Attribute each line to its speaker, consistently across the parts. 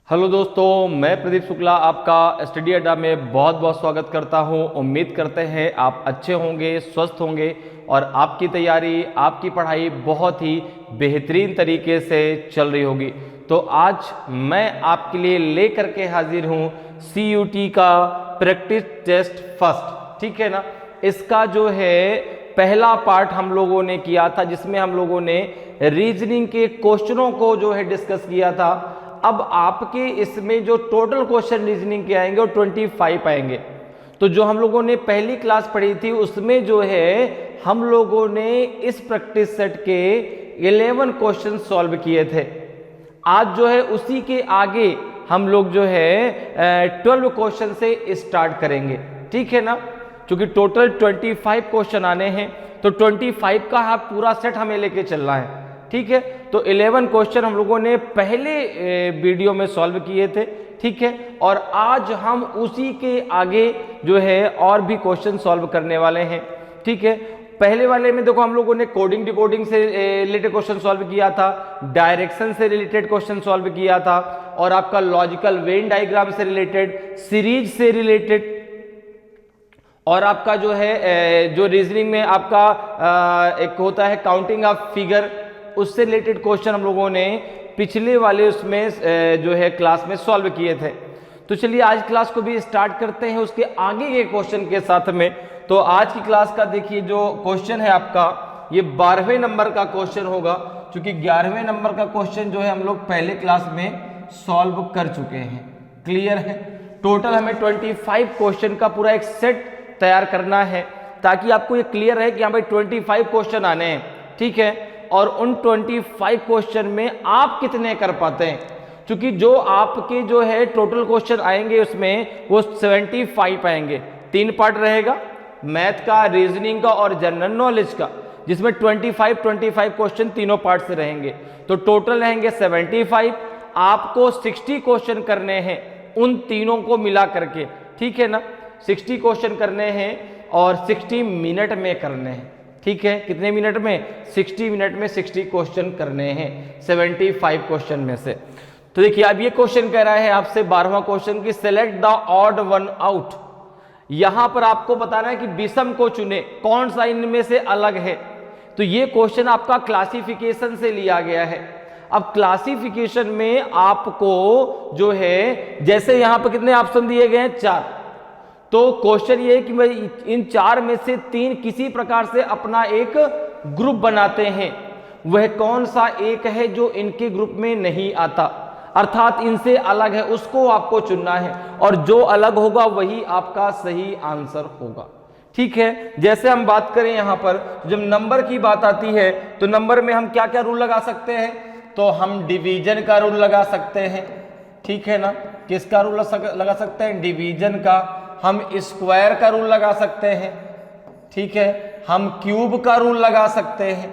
Speaker 1: Hello दोस्तों, मैं प्रदीप शुक्ला आपका स्टडी अड्डा में बहुत बहुत स्वागत करता हूं। उम्मीद करते हैं आप अच्छे होंगे, स्वस्थ होंगे और आपकी तैयारी, आपकी पढ़ाई बहुत ही बेहतरीन तरीके से चल रही होगी। तो आज मैं आपके लिए लेकर के हाजिर हूं CUT का प्रैक्टिस टेस्ट फर्स्ट, ठीक है ना। इसका जो है पहला पार्ट हम लोगों ने किया था, जिसमें हम लोगों ने रीजनिंग के क्वेश्चनों को जो है डिस्कस किया था। अब आपके इसमें जो टोटल क्वेश्चन रीजनिंग के आएंगे वो 25 आएंगे। तो जो हम लोगों ने पहली क्लास पढ़ी थी उसमें जो है हम लोगों ने इस प्रैक्टिस सेट के 11 क्वेश्चन सॉल्व किए थे। आज जो है उसी के आगे हम लोग जो है 12 क्वेश्चन से स्टार्ट करेंगे, ठीक है ना। क्योंकि टोटल 25 क्वेश्चन आने हैं तो 25 का पूरा सेट हमें लेके चलना है, ठीक है। तो 11 क्वेश्चन हम लोगों ने पहले वीडियो में सॉल्व किए थे, ठीक है। और आज हम उसी के आगे जो है और भी क्वेश्चन सॉल्व करने वाले हैं, ठीक है। पहले वाले में देखो हम लोगों ने कोडिंग डिकोडिंग से रिलेटेड क्वेश्चन सॉल्व किया था, डायरेक्शन से रिलेटेड क्वेश्चन सॉल्व किया था, और आपका लॉजिकल वेन डायग्राम से रिलेटेड, सीरीज से रिलेटेड, और आपका जो है जो रीजनिंग में आपका एक होता है काउंटिंग ऑफ फिगर, उससे रिलेटेड क्वेश्चन हम लोगों ने पिछले वाले उसमें जो है क्लास में सॉल्व किए थे। तो चलिए आज क्लास को भी स्टार्ट करते हैं उसके आगे के क्वेश्चन के साथ में। तो आज की क्लास का देखिए जो क्वेश्चन है आपका, ये 12वें नंबर का क्वेश्चन होगा, क्योंकि 11वें नंबर का क्वेश्चन जो है हम लोग पहले क्लास में सॉल्व कर चुके हैं। क्लियर है। टोटल हमें 25 क्वेश्चन का पूरा एक सेट तैयार करना है, ताकि आपको ये क्लियर है कि यहाँ पे 25 क्वेश्चन आने हैं, ठीक है। और उन 25 क्वेश्चन में आप कितने कर पाते हैं, क्योंकि जो आपके जो है टोटल क्वेश्चन आएंगे उसमें वो 75 आएंगे। 3 पार्ट रहेगा, मैथ का, रीजनिंग का और जनरल नॉलेज का, जिसमें 25 क्वेश्चन तीनों पार्ट से रहेंगे। तो टोटल रहेंगे 75। आपको 60 क्वेश्चन करने हैं उन तीनों को मिला करके, ठीक है ना। 60 क्वेश्चन करने हैं और 60 मिनट में करने हैं, ठीक है। कितने मिनट में? 60 मिनट में 60 क्वेश्चन करने हैं 75 क्वेश्चन में से। तो देखिए अब ये क्वेश्चन कह रहा है आपसे 12वां क्वेश्चन की select the odd one out. यहां पर आपको बताना है कि विषम को चुने, कौन सा इनमें से अलग है। तो ये क्वेश्चन आपका क्लासिफिकेशन से लिया गया है। अब क्लासिफिकेशन में आपको जो है, जैसे यहां पर कितने ऑप्शन दिए गए हैं? 4। तो क्वेश्चन ये है कि भाई इन 4 में से 3 किसी प्रकार से अपना एक ग्रुप बनाते हैं। वह कौन सा एक है जो इनके ग्रुप में नहीं आता, अर्थात इनसे अलग है, उसको आपको चुनना है, और जो अलग होगा वही आपका सही आंसर होगा, ठीक है। जैसे हम बात करें यहाँ पर, जब नंबर की बात आती है तो नंबर में हम क्या क्या रूल लगा सकते हैं? तो हम डिवीजन का रूल लगा सकते हैं, ठीक है ना। किसका रूल लगा सकते हैं? डिवीजन का। हम स्क्वायर का रूल लगा सकते हैं, ठीक है। हम क्यूब का रूल लगा सकते हैं,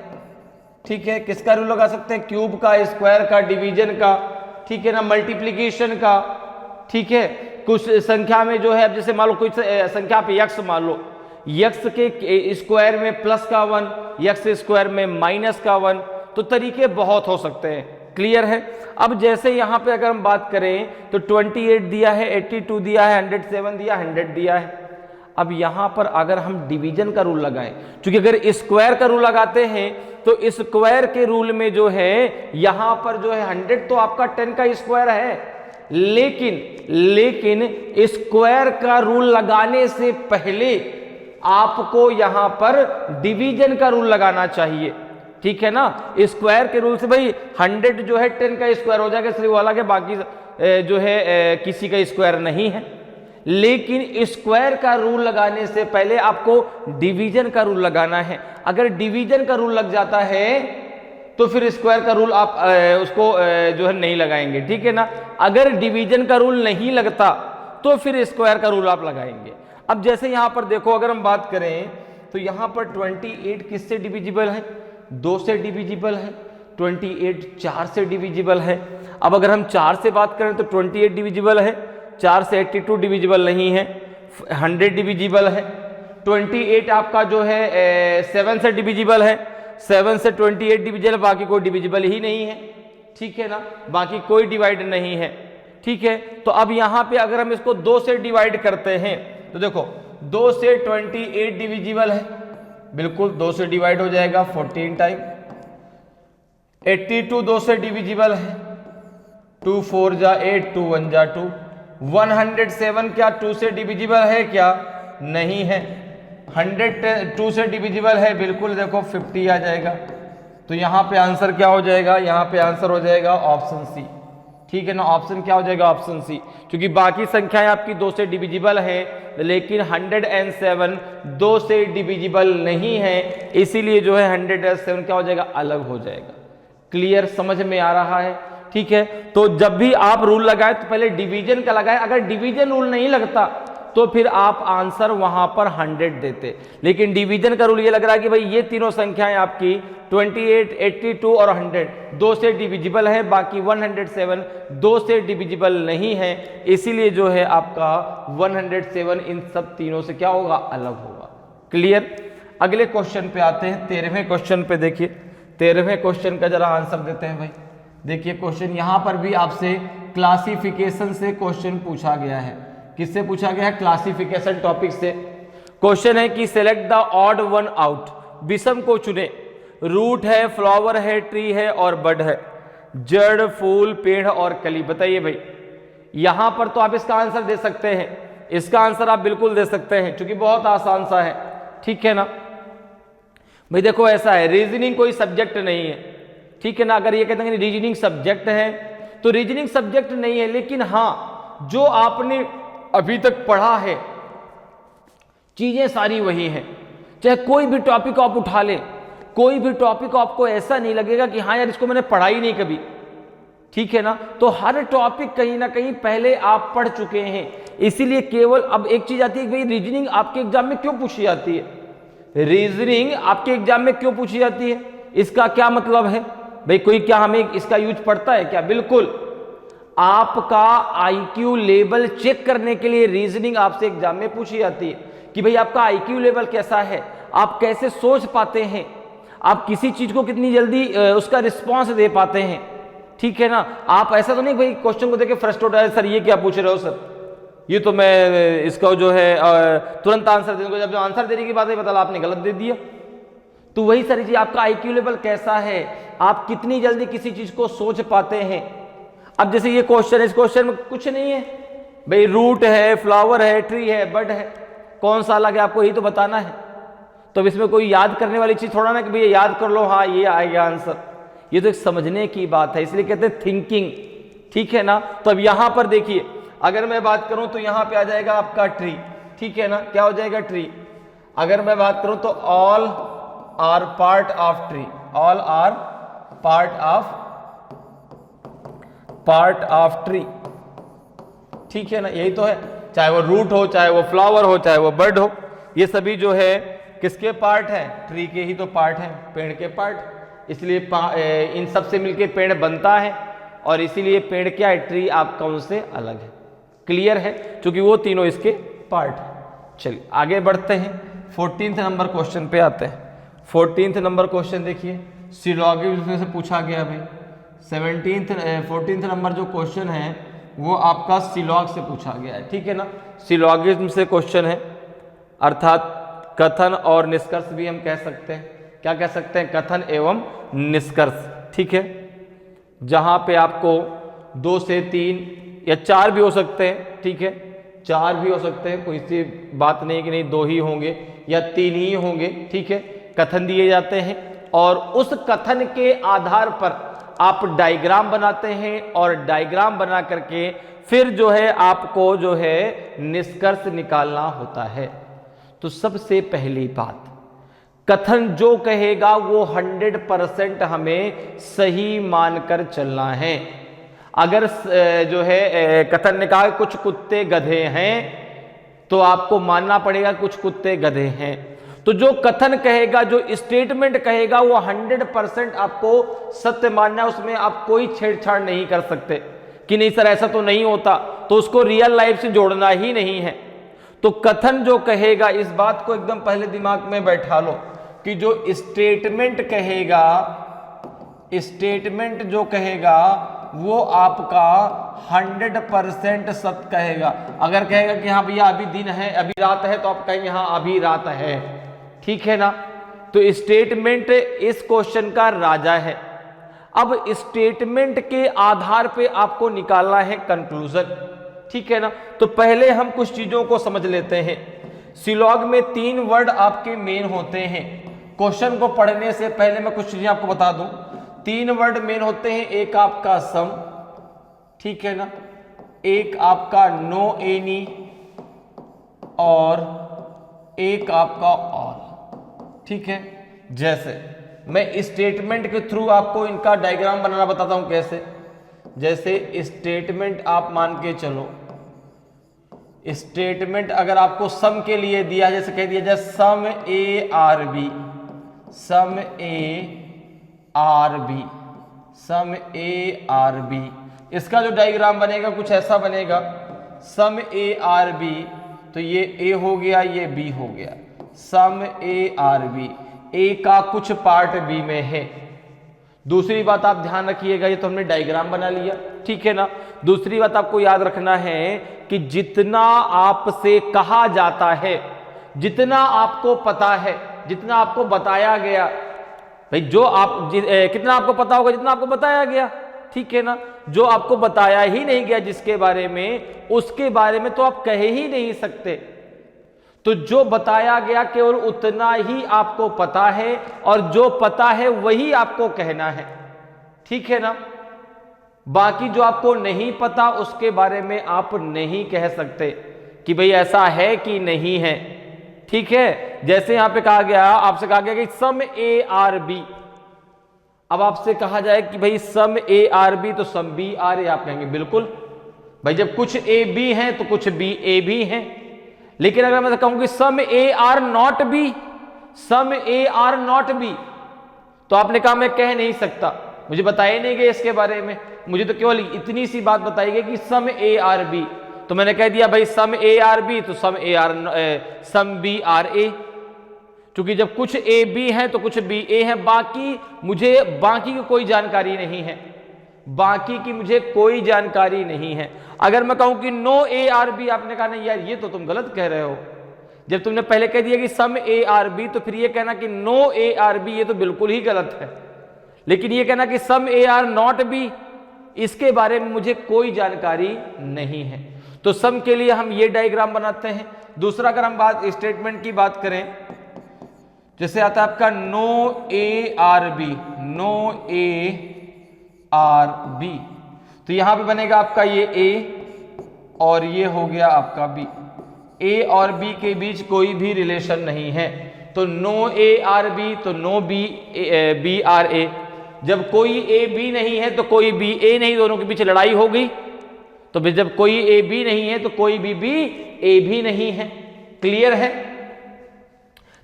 Speaker 1: ठीक है। किसका रूल लगा सकते हैं? क्यूब का, स्क्वायर का, डिवीजन का, ठीक है ना। मल्टीप्लिकेशन का, ठीक है। कुछ संख्या में जो है, अब जैसे मान लो कोई संख्या पे यक्स मान लो, यक्स के स्क्वायर में प्लस का 1, यक्स स्क्वायर में माइनस का 1, तो तरीके बहुत हो सकते हैं। क्लियर है। अब जैसे यहां पे अगर हम बात करें तो 28 दिया है, 82 दिया है, 107 दिया, 100 दिया है। अब यहां पर अगर हम डिवीजन का रूल लगाएं, क्योंकि अगर स्क्वायर का रूल लगाते हैं तो स्क्वायर के रूल में जो है यहां पर जो है 100 तो आपका 10 का स्क्वायर है, लेकिन स्क्वायर का रूल लगाने से पहले आपको यहां पर डिवीजन का रूल लगाना चाहिए, ठीक है ना। स्क्वायर के रूल से भाई 100 जो है 10 का स्क्वायर हो जाएगा, सिर्फ वाला के बाकी जो है किसी का स्क्वायर नहीं है। लेकिन स्क्वायर का रूल लगाने से पहले आपको डिवीजन का रूल लगाना है। अगर डिवीजन का रूल लग जाता है तो फिर स्क्वायर का रूल आप उसको जो है नहीं लगाएंगे, ठीक है ना। अगर डिवीजन का रूल नहीं लगता तो फिर स्क्वायर का रूल आप लगाएंगे। अब जैसे यहां पर देखो, अगर हम बात करें तो यहां पर 28 किससे डिविजिबल है? 2 से डिविजिबल है। 28 4 से डिविजिबल है। अब अगर हम 4 से बात करें तो 28 डिविजिबल है, 4 से 82 डिविजिबल नहीं है, 100 डिविजिबल है। 28 आपका जो है 7 से डिविजिबल है, 7 से 28 डिविजिबल, बाकी कोई डिविजिबल ही नहीं है, ठीक है ना। बाकी कोई डिवाइड नहीं है। ठीक है। तो अब यहां पे अगर हम इसको 2 से डिवाइड करते हैं तो देखो 2 से 28 डिविजिबल है, बिल्कुल 2 से डिवाइड हो जाएगा 14 टाइम। 82 2 से डिविजिबल है, 2 4 जा 8, 2 1 जा 2। 107 क्या 2 से डिविजिबल है क्या? नहीं है। 100 2 से डिविजिबल है, बिल्कुल देखो 50 आ जाएगा। तो यहाँ पे आंसर क्या हो जाएगा? यहाँ पे आंसर हो जाएगा ऑप्शन सी, ठीक है ना। ऑप्शन क्या हो जाएगा? ऑप्शन सी, क्योंकि बाकी संख्याएं आपकी 2 से डिविजिबल है लेकिन 107 2 से डिविजिबल नहीं है, इसीलिए जो है 107 क्या हो जाएगा? अलग हो जाएगा। क्लियर, समझ में आ रहा है? ठीक है। तो जब भी आप रूल लगाए तो पहले डिवीजन का लगाए, अगर डिवीजन रूल नहीं लगता तो फिर आप आंसर वहां पर 100 देते, लेकिन डिवीजन का रूल ये लग रहा है कि भाई ये तीनों संख्याएं आपकी 28, 82 और 100 2 से डिविजिबल है, बाकी 107 2 से डिविजिबल नहीं है, इसीलिए जो है आपका 107 इन सब तीनों से क्या होगा? अलग होगा। क्लियर। अगले क्वेश्चन पे आते हैं, 13वें क्वेश्चन पे। देखिए 13वें क्वेश्चन का जरा आंसर देते हैं भाई। देखिए क्वेश्चन यहां पर भी आपसे क्लासिफिकेशन से क्वेश्चन पूछा गया है। किससे पूछा गया है? क्लासिफिकेशन टॉपिक से। क्वेश्चन है कि select the odd one out, विषम को चुने। रूट है, फ्लावर है, ट्री है और बड है, जड़, फूल, पेड़ और कली। बताइए भाई, यहां पर तो आप इसका आंसर दे सकते हैं, इसका आंसर आप बिल्कुल दे सकते हैं क्योंकि बहुत आसान सा है, ठीक है ना भाई। देखो ऐसा है, रीजनिंग कोई सब्जेक्ट नहीं है, ठीक है ना। अगर ये कहते हैं कि रीजनिंग सब्जेक्ट है तो रीजनिंग सब्जेक्ट नहीं है, लेकिन हां जो आपने अभी तक पढ़ा है चीजें सारी वही हैं। चाहे कोई भी टॉपिक आप उठा लें, कोई भी टॉपिक आपको ऐसा नहीं लगेगा कि हाँ यार इसको मैंने पढ़ा ही नहीं कभी, ठीक है ना। तो हर टॉपिक कहीं ना कहीं पहले आप पढ़ चुके हैं, इसीलिए केवल अब एक चीज आती है कि भाई रीजनिंग आपके एग्जाम में क्यों पूछी जाती है? रीजनिंग आपके एग्जाम में क्यों पूछी जाती है, इसका क्या मतलब है भाई? कोई क्या हमें इसका यूज पड़ता है क्या? बिल्कुल। आपका आईक्यू लेवल चेक करने के लिए रीजनिंग आपसे एग्जाम में पूछी जाती है कि भाई आपका आईक्यू लेवल कैसा है, आप कैसे सोच पाते हैं, आप किसी चीज को कितनी जल्दी उसका रिस्पॉन्स दे पाते हैं, ठीक है ना। आप ऐसा तो नहीं भाई क्वेश्चन को देख के फ्रस्ट्रेट हो जाए, सर ये क्या पूछ रहे हो सर, ये तो मैं इसका जो है तुरंत आंसर दे दूंगा, जब जो आंसर देने की बात है बता आपने गलत दे दिया। तो वही सारी चीज, आपका आईक्यू लेवल कैसा है, आप कितनी जल्दी किसी चीज को सोच पाते हैं। अब जैसे ये क्वेश्चन है, इस क्वेश्चन में कुछ नहीं है भाई, रूट है, फ्लावर है, ट्री है, बड है, कौन सा अलग है आपको यही तो बताना है। तो अब इसमें कोई याद करने वाली चीज थोड़ा ना कि भैया याद कर लो हाँ ये आएगा आंसर, ये तो एक समझने की बात है, इसलिए कहते हैं थिंकिंग, ठीक है ना। तो अब यहां पर देखिए, अगर मैं बात करूं तो यहां पे आ जाएगा आपका ट्री, ठीक है ना, क्या हो जाएगा? ट्री। अगर मैं बात करूं तो all are part of tree, all are part of tree, ठीक है ना, यही तो है। चाहे वो रूट हो, चाहे वो फ्लावर हो, चाहे वो बर्ड हो, ये सभी जो है किसके पार्ट है? ट्री के ही तो पार्ट है, पेड़ के पार्ट। इसलिए इन सब से मिलके पेड़ बनता है और इसीलिए पेड़ क्या है? ट्री आपका उनसे अलग है। क्लियर है? क्योंकि वो तीनों इसके पार्ट है। चलिए आगे बढ़ते हैं, 14th नंबर क्वेश्चन पे आते हैं। 14th नंबर क्वेश्चन देखिए, सिलॉगिज्म से पूछा गया भाई। 14th नंबर जो क्वेश्चन है वो आपका सिलॉग से पूछा गया है, ठीक है ना। सिलॉगिज्म से क्वेश्चन है, अर्थात कथन और निष्कर्ष भी हम कह सकते हैं। क्या कह सकते हैं? कथन एवं निष्कर्ष, ठीक है। जहां पे आपको 2 से 3 या 4 भी हो सकते हैं, ठीक है, 4 भी हो सकते हैं, कोई सी बात नहीं कि नहीं 2 ही होंगे या 3 ही होंगे, ठीक है। कथन दिए जाते हैं और उस कथन के आधार पर आप डायग्राम बनाते हैं और डायग्राम बना करके फिर जो है आपको जो है निष्कर्ष निकालना होता है। तो सबसे पहली बात, कथन जो कहेगा वो 100% हमें सही मानकर चलना है। अगर जो है कथन ने कहा कुछ कुत्ते गधे हैं तो आपको मानना पड़ेगा कुछ कुत्ते गधे हैं। तो जो कथन कहेगा, जो स्टेटमेंट कहेगा वो 100% आपको सत्य मानना है, उसमें आप कोई छेड़छाड़ नहीं कर सकते कि नहीं सर ऐसा तो नहीं होता, तो उसको रियल लाइफ से जोड़ना ही नहीं है। तो कथन जो कहेगा, इस बात को एकदम पहले दिमाग में बैठा लो कि जो स्टेटमेंट कहेगा, स्टेटमेंट जो कहेगा वो आपका 100% सत्य कहेगा। अगर कहेगा कि हाँ भैया अभी दिन है, अभी रात है, तो आप कहेंगे हाँ अभी रात है। ठीक है ना। तो स्टेटमेंट इस क्वेश्चन का राजा है। अब स्टेटमेंट के आधार पे आपको निकालना है कंक्लूजन। ठीक है ना। तो पहले हम कुछ चीजों को समझ लेते हैं। सिलॉग में 3 वर्ड आपके मेन होते हैं। क्वेश्चन को पढ़ने से पहले मैं कुछ चीजें आपको बता दूं। 3 वर्ड मेन होते हैं। एक आपका सम, ठीक है ना, एक आपका नो एनी, और एक आपका ऑल। ठीक है। जैसे मैं स्टेटमेंट के थ्रू आपको इनका डायग्राम बनाना बताता हूं कैसे। जैसे स्टेटमेंट आप मान के चलो, स्टेटमेंट अगर आपको सम के लिए दिया, जैसे कह दिया जाए some A are B, some A are B, some A are B, इसका जो डायग्राम बनेगा कुछ ऐसा बनेगा। सम ए आर बी, तो ये ए हो गया, ये बी हो गया। सम ए आर बी, ए का कुछ पार्ट बी में है। दूसरी बात आप ध्यान रखिएगा, ये तो हमने डायग्राम बना लिया। ठीक है ना। दूसरी बात आपको याद रखना है कि जितना आपसे कहा जाता है, जितना आपको पता है, जितना आपको बताया गया, भाई जो आप कितना आपको पता होगा जितना आपको बताया गया। ठीक है ना। जो आपको बताया ही नहीं गया जिसके बारे में, उसके बारे में तो आप कह ही नहीं सकते। तो जो बताया गया केवल उतना ही आपको पता है, और जो पता है वही आपको कहना है। ठीक है ना। बाकी जो आपको नहीं पता उसके बारे में आप नहीं कह सकते कि भाई ऐसा है कि नहीं है। ठीक है। जैसे यहां पे कहा गया, आपसे कहा गया कि सम ए आर बी। अब आपसे कहा जाए कि भाई सम ए आर बी, तो सम बी आर ए, आप कहेंगे बिल्कुल भाई, जब कुछ ए बी है तो कुछ बी ए भी है। लेकिन अगर मैं कहूं कि some A are not B, some A are not B, तो आपने कहा मैं कह नहीं सकता, मुझे बताया नहीं गया इसके बारे में, मुझे तो केवल इतनी सी बात बताई गई कि सम ए आर बी। तो मैंने कह दिया भाई सम ए आर बी, तो सम बी आर ए। क्योंकि जब कुछ ए बी है तो कुछ बी ए है, मुझे बाकी की कोई जानकारी नहीं है, बाकी की मुझे कोई जानकारी नहीं है। अगर मैं कहूं कि नो ए आर बी, आपने कहा नहीं यार ये तो तुम गलत कह रहे हो। जब तुमने पहले कह दिया कि सम ए आर बी, तो फिर ये कहना कि नो ए आर बी, ये तो बिल्कुल ही गलत है। लेकिन ये कहना कि some A are not B, इसके बारे में मुझे कोई जानकारी नहीं है। तो सम के लिए हम ये डायग्राम बनाते हैं। दूसरा अगर हम स्टेटमेंट की बात करें, जैसे आता है आपका no A are B, no A are B, तो यहां पे बनेगा आपका ये ए और ये हो गया आपका बी। ए और बी के बीच कोई भी रिलेशन नहीं है, तो नो ए आर बी, तो नो बी आर ए। जब कोई ए बी नहीं है तो कोई बी ए नहीं, दोनों के बीच लड़ाई हो गई। तो जब कोई ए बी नहीं है तो कोई बी ए भी नहीं है। क्लियर है।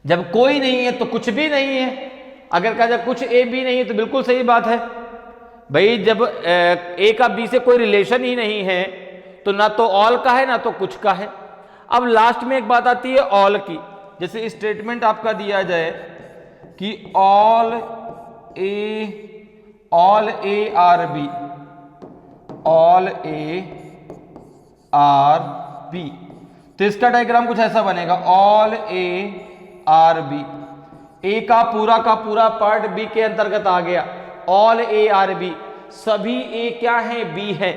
Speaker 1: जब कोई नहीं है तो कुछ भी नहीं है। अगर कहा जाए कुछ ए बी नहीं है तो बिल्कुल सही बात है भाई। जब ए का बी से कोई रिलेशन ही नहीं है तो ना तो ऑल का है ना तो कुछ का है। अब लास्ट में एक बात आती है ऑल की। जैसे स्टेटमेंट आपका दिया जाए कि all A are B, all A are B, तो इसका डायग्राम कुछ ऐसा बनेगा। All A are B, A का पूरा पार्ट बी के अंतर्गत आ गया। ऑल ए आर बी, सभी ए क्या है, बी है।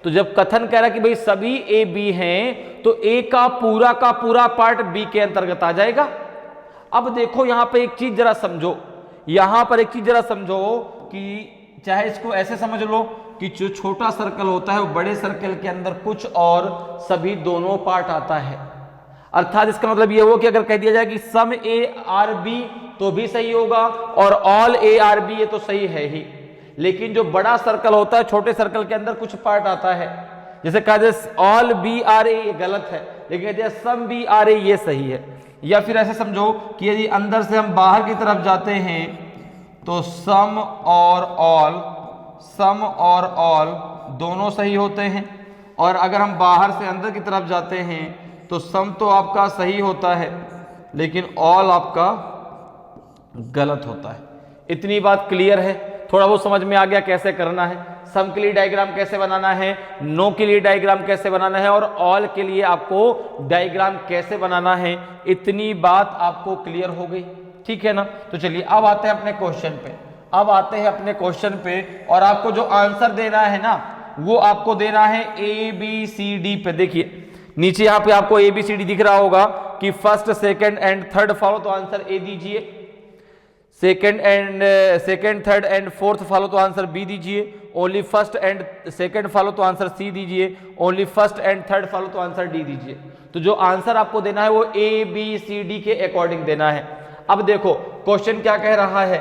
Speaker 1: तो जब कथन कह रहा है कि भाई सभी ए बी हैं, तो ए का पूरा पार्ट बी के अंतर्गत आ जाएगा। अब देखो यहां पर एक चीज जरा समझो, यहां पर एक चीज जरा समझो कि चाहे इसको ऐसे समझ लो कि जो छोटा सर्कल होता है वो बड़े सर्कल के अंदर कुछ और सभी दोनों पार्ट आता है। अर्थात इसका मतलब ये हो कि अगर कह दिया जाए कि सम ए आर बी तो भी सही होगा और ऑल ए आर बी ये तो सही है ही। लेकिन जो बड़ा सर्कल होता है, छोटे सर्कल के अंदर कुछ पार्ट आता है। जैसे कहा जाए ऑल बी आर ए ये गलत है, लेकिन कहते हैं सम बी आर ए ये सही है। या फिर ऐसे समझो कि यदि अंदर से हम बाहर की तरफ जाते हैं तो सम और ऑल दोनों सही होते हैं। और अगर हम बाहर से अंदर की तरफ जाते हैं तो सम तो आपका सही होता है लेकिन ऑल आपका गलत होता है। इतनी बात क्लियर है? थोड़ा वो समझ में आ गया कैसे करना है? सम के लिए डायग्राम कैसे बनाना है, नो के लिए डायग्राम कैसे बनाना है और ऑल के लिए आपको डायग्राम कैसे बनाना है। इतनी बात आपको क्लियर हो गई, ठीक है ना। तो चलिए अब आते हैं अपने क्वेश्चन पे, अब आते हैं अपने क्वेश्चन पे और आपको जो आंसर देना है ना वो आपको देना है ABCD पे। देखिए नीचे यहाँ पे आपको ABCD दिख रहा होगा कि first second and third follow, तो आंसर A दीजिए। Second third and fourth follow तो आंसर B दीजिए। Only first and second follow तो आंसर C दीजिए। Only first and third follow तो आंसर D दीजिए। तो जो आंसर आपको देना है वो ABCD के अकॉर्डिंग देना है। अब देखो क्वेश्चन क्या कह रहा है,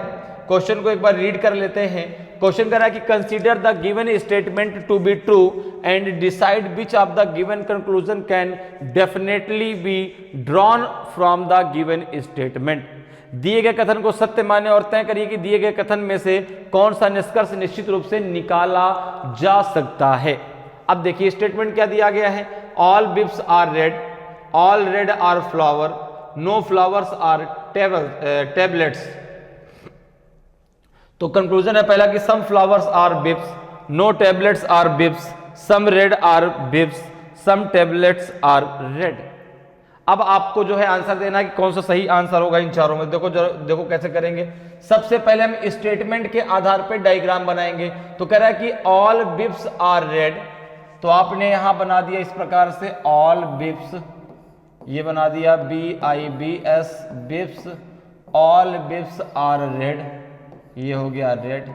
Speaker 1: क्वेश्चन को एक बार रीड कर लेते हैं। क्वेश्चन कह रहा है कि consider the given statement to be true and decide which of the given conclusion can definitely be drawn from the given statement. दिए गए कथन को सत्य माने और तय करिए कि दिए गए कथन में से कौन सा निष्कर्ष निश्चित रूप से निकाला जा सकता है। अब देखिए स्टेटमेंट क्या दिया गया है, all bibs are red, all red are flower, no flowers are tablets. तो कंक्लूजन है पहला कि some flowers are bibs, no tablets are bibs, some red are bibs, some tablets are red. अब आपको जो है आंसर देना है कि कौन सा सही आंसर होगा इन चारों में। देखो कैसे करेंगे। सबसे पहले हम स्टेटमेंट के आधार पर डायग्राम बनाएंगे। तो कह रहा है कि ऑल बिब्स आर रेड, तो आपने यहां बना दिया इस प्रकार से ऑल बिब्स, ये बना दिया BIBS bibs, all bibs are red, ये हो गया रेड,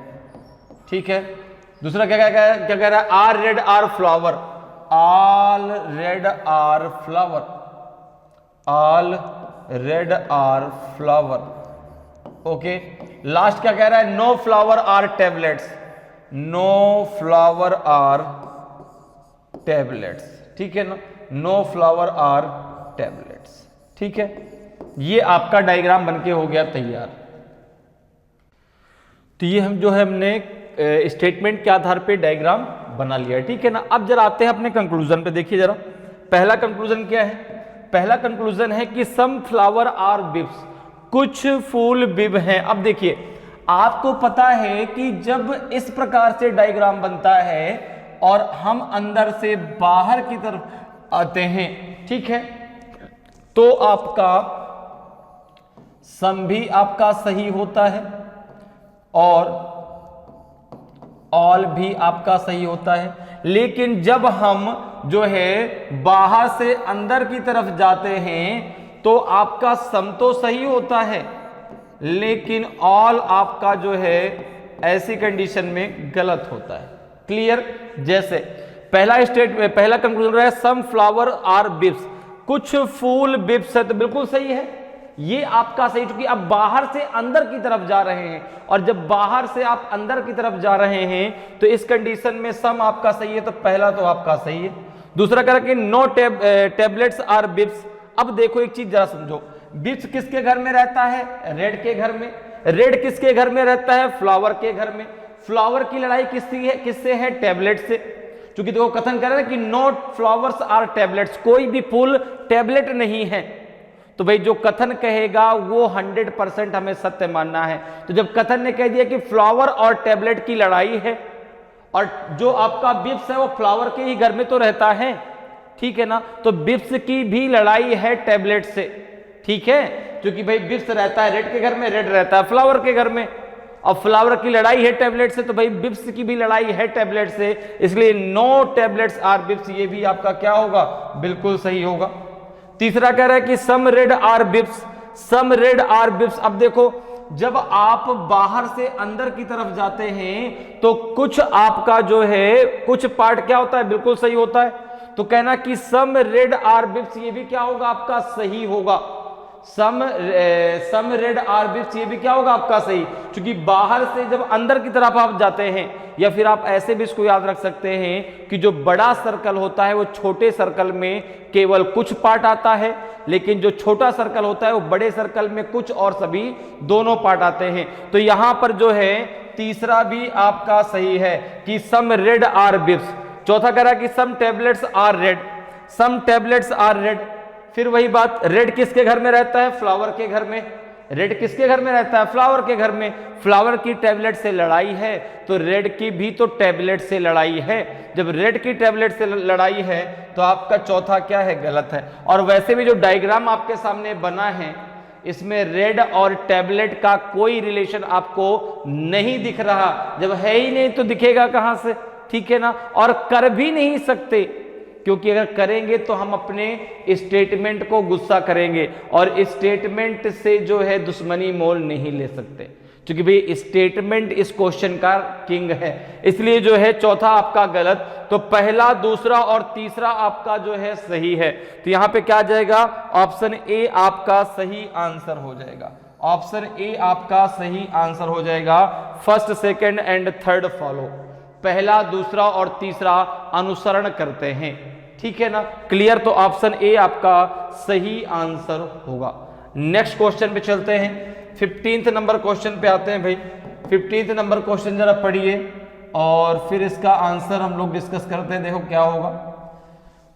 Speaker 1: ठीक है। दूसरा क्या कह रहा है, are red are flower, all red are flower, all red are flower, okay. Last क्या कह रहा है, no flower are tablets, no flower are tablets, ठीक है ना, नो फ्लावर आर टेबलेट्स, ठीक है। ये आपका डायग्राम बनके हो गया तैयार। तो ये हम जो है हमने स्टेटमेंट के आधार पे डायग्राम बना लिया है, ठीक है ना। अब जरा आते हैं अपने कंक्लूजन पे। देखिए जरा पहला कंक्लूजन क्या है, पहला कंक्लूजन है कि सम फ्लावर आर बिब्स, कुछ फूल बिब हैं। अब देखिए आपको पता है कि जब इस प्रकार से डायग्राम बनता है और हम अंदर से बाहर की तरफ आते हैं, ठीक है, तो आपका सम भी आपका सही होता है और ऑल भी आपका सही होता है। लेकिन जब हम जो है बाहर से अंदर की तरफ जाते हैं तो आपका सम तो सही होता है लेकिन ऑल आपका जो है ऐसी कंडीशन में गलत होता है। क्लियर। जैसे पहला कंक्लूजन रहा है सम फ्लावर आर बिब्स, कुछ फूल बिब्स है, तो बिल्कुल सही है, ये आपका सही, क्योंकि आप बाहर से अंदर की तरफ जा रहे हैं और जब बाहर से आप अंदर की तरफ जा रहे हैं तो इस कंडीशन में सम आपका सही है, तो पहला तो आपका सही है। दूसरा कह रहा कि नो टेबलेट्स आर बिब्स। अब देखो एक चीज जरा समझो, बिब्स किसके घर में रहता है, रेड के घर में। रेड किसके घर में रहता है, फ्लावर के घर में। फ्लावर की लड़ाई किससे है, टैबलेट से। क्योंकि देखो कथन कर रहे हैं कि नो फ्लावर्स आर टैबलेट्स, कोई भी फूल टैबलेट नहीं है। तो भाई जो कथन कहेगा वो 100% हमें सत्य मानना है। तो जब कथन ने कह दिया कि फ्लावर और टैबलेट की लड़ाई है और जो आपका बिब्स है वो फ्लावर के ही घर में तो रहता है, ठीक है ना, तो बिब्स की भी लड़ाई है टैबलेट से, ठीक है। क्योंकि भाई बिब्स रहता है रेड के घर में, रेड रहता है फ्लावर के घर में, और फ्लावर की लड़ाई है टैबलेट से, तो भाई बिब्स की भी लड़ाई है टैबलेट से, इसलिए नो टैबलेट्स आर बिब्स, ये भी आपका क्या होगा, बिल्कुल सही होगा। तीसरा कह रहा है कि some red are bibs, some red are bibs. अब देखो जब आप बाहर से अंदर की तरफ जाते हैं तो कुछ आपका जो है कुछ पार्ट क्या होता है, बिल्कुल सही होता है। तो कहना कि सम रेड आर बिब्स, ये भी क्या होगा, आपका सही होगा। सम रेड आर बिब्स, ये भी क्या होगा, आपका सही। क्योंकि बाहर से जब अंदर की तरफ आप जाते हैं, या फिर आप ऐसे भी इसको याद रख सकते हैं कि जो बड़ा सर्कल होता है वो छोटे सर्कल में केवल कुछ पार्ट आता है, लेकिन जो छोटा सर्कल होता है वो बड़े सर्कल में कुछ और सभी दोनों पार्ट आते हैं। तो यहां पर जो है तीसरा भी आपका सही है कि सम रेड आर बिब्स। चौथा कह रहा है कि some tablets are red, some tablets are red. फिर वही बात, रेड किसके घर में रहता है, फ्लावर के घर में, रेड किसके घर में रहता है? फ्लावर के घर में। फ्लावर की टैबलेट से लड़ाई है तो रेड की भी तो टैबलेट से लड़ाई है। जब रेड की टैबलेट से लड़ाई है तो आपका चौथा क्या है? गलत है। और वैसे भी जो डायग्राम आपके सामने बना है इसमें रेड और टैबलेट का कोई रिलेशन आपको नहीं दिख रहा। जब है ही नहीं तो दिखेगा कहां से? ठीक है ना। और कर भी नहीं सकते, क्योंकि अगर करेंगे तो हम अपने स्टेटमेंट को गुस्सा करेंगे और स्टेटमेंट से जो है दुश्मनी मोल नहीं ले सकते, क्योंकि भाई स्टेटमेंट इस क्वेश्चन का किंग है। इसलिए जो है चौथा आपका गलत। तो पहला, दूसरा और तीसरा आपका जो है सही है। तो यहां पे क्या आ जाएगा? ऑप्शन ए आपका सही आंसर हो जाएगा। ऑप्शन ए आपका सही आंसर हो जाएगा। First, second and third follow, पहला, दूसरा और तीसरा अनुसरण करते हैं। ठीक है ना, क्लियर? तो ऑप्शन ए आपका सही आंसर होगा। नेक्स्ट क्वेश्चन पे चलते हैं। 15th नंबर क्वेश्चन पे आते हैं भाई। 15th नंबर क्वेश्चन जरा पढ़िए और फिर इसका आंसर हम लोग डिस्कस करते हैं। देखो क्या होगा।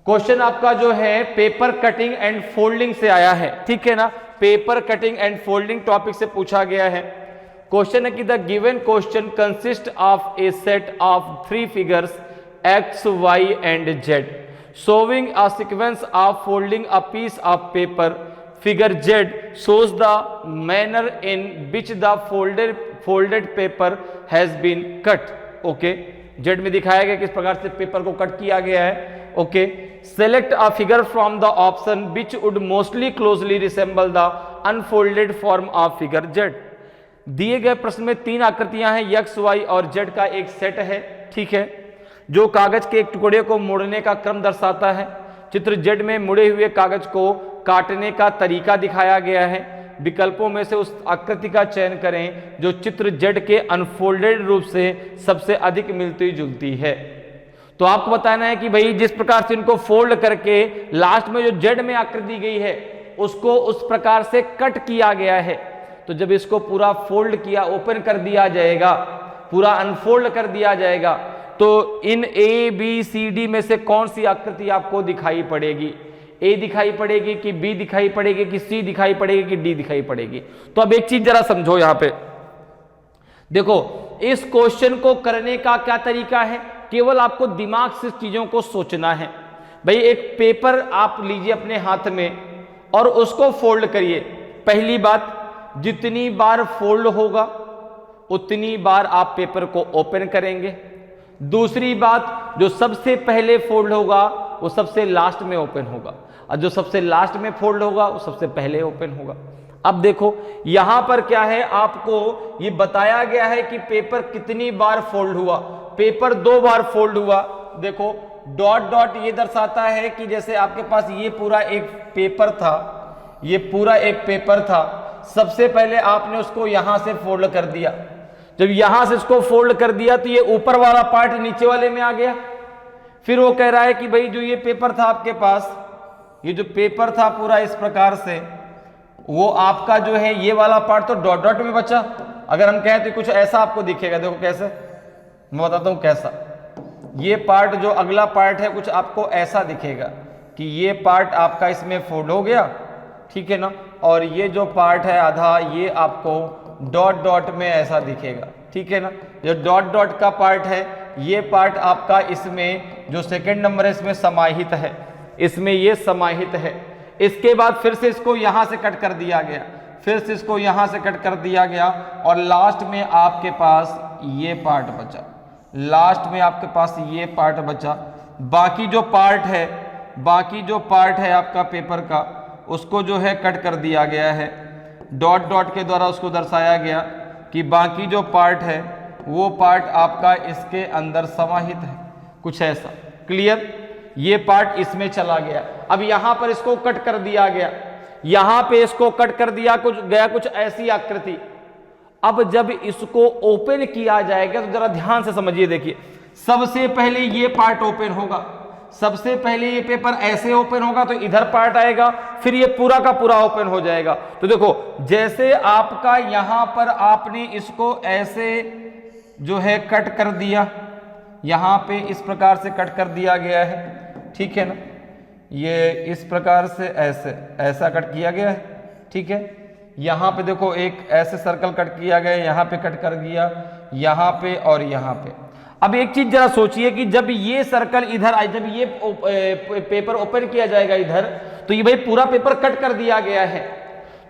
Speaker 1: क्वेश्चन आपका जो है पेपर कटिंग एंड फोल्डिंग से आया है। ठीक है ना, paper cutting and folding topic से पूछा गया है। क्वेश्चन है कि the given question consist of A set of 3 figures x, y and z showing a sequence of folding a piece of paper. Figure Z shows the manner in which the folded paper has been cut. Okay, Z में दिखाया गया किस प्रकार से paper को cut किया गया है। Okay, select a figure from the option which would mostly closely resemble the unfolded form of figure Z. दिए गए प्रश्न में 3 आकृतियां हैं, x, y और z का एक सेट है। ठीक है, जो कागज के एक टुकड़े को मोड़ने का क्रम दर्शाता है। चित्र z में मुड़े हुए कागज को काटने का तरीका दिखाया गया है। विकल्पों में से उस आकृति का चयन करें जो चित्र z के अनफोल्डेड रूप से सबसे अधिक मिलती जुलती है। तो आपको बताना है कि भाई जिस प्रकार से इनको फोल्ड करके लास्ट में जो z में आकृति दी गई है उसको उस प्रकार से कट किया गया है। तो जब इसको पूरा फोल्ड किया, ओपन कर दिया जाएगा, पूरा अनफोल्ड कर दिया जाएगा, तो इन ए बी सी डी में से कौन सी आकृति आपको दिखाई पड़ेगी? ए दिखाई पड़ेगी कि बी दिखाई पड़ेगी कि सी दिखाई पड़ेगी कि डी दिखाई पड़ेगी? तो अब एक चीज जरा समझो यहां पे। देखो, इस क्वेश्चन को करने का क्या तरीका है? केवल आपको दिमाग से चीजों को सोचना है। भाई एक पेपर आप लीजिए अपने हाथ में और उसको फोल्ड करिए। पहली बात, जितनी बार फोल्ड होगा उतनी बार आप पेपर को ओपन करेंगे। दूसरी बात, जो सबसे पहले फोल्ड होगा वो सबसे लास्ट में ओपन होगा और जो सबसे लास्ट में फोल्ड होगा वो सबसे पहले ओपन होगा। अब देखो यहां पर क्या है, आपको ये बताया गया है कि पेपर कितनी बार फोल्ड हुआ। पेपर 2 बार फोल्ड हुआ। देखो डॉट डॉट ये दर्शाता है कि जैसे आपके पास ये पूरा एक पेपर था, ये पूरा एक पेपर था, सबसे पहले आपने उसको यहां से फोल्ड कर दिया। जब यहां से इसको फोल्ड कर दिया तो ये ऊपर वाला पार्ट नीचे वाले में आ गया। फिर वो कह रहा है कि भाई जो ये पेपर था आपके पास, ये जो पेपर था पूरा इस प्रकार से, वो आपका जो है ये वाला पार्ट तो डॉट डॉट में बचा। अगर हम कहें तो कुछ ऐसा आपको दिखेगा। देखो कैसे, मैं बताता हूं कैसा। ये पार्ट जो अगला पार्ट है कुछ आपको ऐसा दिखेगा कि ये पार्ट आपका इसमें फोल्ड हो गया। ठीक है ना, और ये जो पार्ट है आधा, ये आपको डॉट डॉट में ऐसा दिखेगा। ठीक है ना, जो डॉट डॉट का पार्ट है ये पार्ट आपका इसमें जो सेकंड नंबर है इसमें समाहित है, इसमें ये समाहित है। इसके बाद फिर से इसको यहां से कट कर दिया गया, फिर से इसको यहां से कट कर दिया गया और लास्ट में आपके पास ये पार्ट बचा। लास्ट में आपके पास ये पार्ट बचा। बाकी जो पार्ट है, बाकी जो पार्ट है आपका पेपर का, उसको जो है कट कर दिया गया है। डॉट डॉट के द्वारा उसको दर्शाया गया कि बाकी जो पार्ट है वो पार्ट आपका इसके अंदर समाहित है, कुछ ऐसा। क्लियर? ये पार्ट इसमें चला गया। अब यहां पर इसको कट कर दिया गया, यहां पे इसको कट कर दिया कुछ ऐसी आकृति। अब जब इसको ओपन किया जाएगा तो जरा ध्यान से समझिए। देखिए सबसे पहले ये पार्ट ओपन होगा, सबसे पहले ये पेपर ऐसे ओपन होगा तो इधर पार्ट आएगा, फिर ये पूरा का पूरा ओपन हो जाएगा। तो देखो जैसे आपका यहां पर आपने इसको ऐसे जो है कट कर दिया, यहां पे इस प्रकार से कट कर दिया गया है। ठीक है ना, ये इस प्रकार से ऐसे ऐसा कट किया गया है। ठीक है, यहाँ पे देखो एक ऐसे सर्कल कट किया गया, यहाँ पे कट कर दिया, यहाँ पे और यहाँ पे। अब एक चीज जरा सोचिए कि जब ये सर्कल इधर आए, जब ये पेपर ओपन किया जाएगा इधर, तो ये भाई पूरा पेपर कट कर दिया गया है,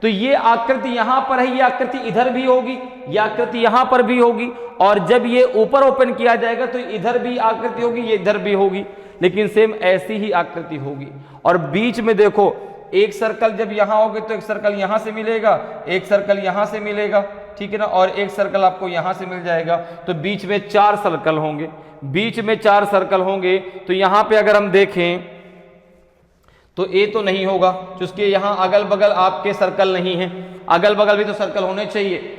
Speaker 1: तो ये आकृति यहां पर है, ये आकृति इधर भी होगी, ये आकृति यहां पर भी होगी, और जब ये ऊपर ओपन किया जाएगा तो इधर भी आकृति होगी, ये इधर भी होगी, लेकिन सेम ऐसी ही आकृति होगी। और बीच में देखो एक सर्कल जब यहां होगी तो एक सर्कल यहां से मिलेगा, एक सर्कल यहां से मिलेगा, ठीक है ना, और एक सर्कल आपको यहां से मिल जाएगा, तो बीच में 4 सर्कल होंगे, बीच में 4 सर्कल होंगे। तो यहां पे अगर हम देखें तो ए तो नहीं होगा, क्योंकि यहां अगल बगल आपके सर्कल नहीं है, अगल बगल भी तो सर्कल होने चाहिए।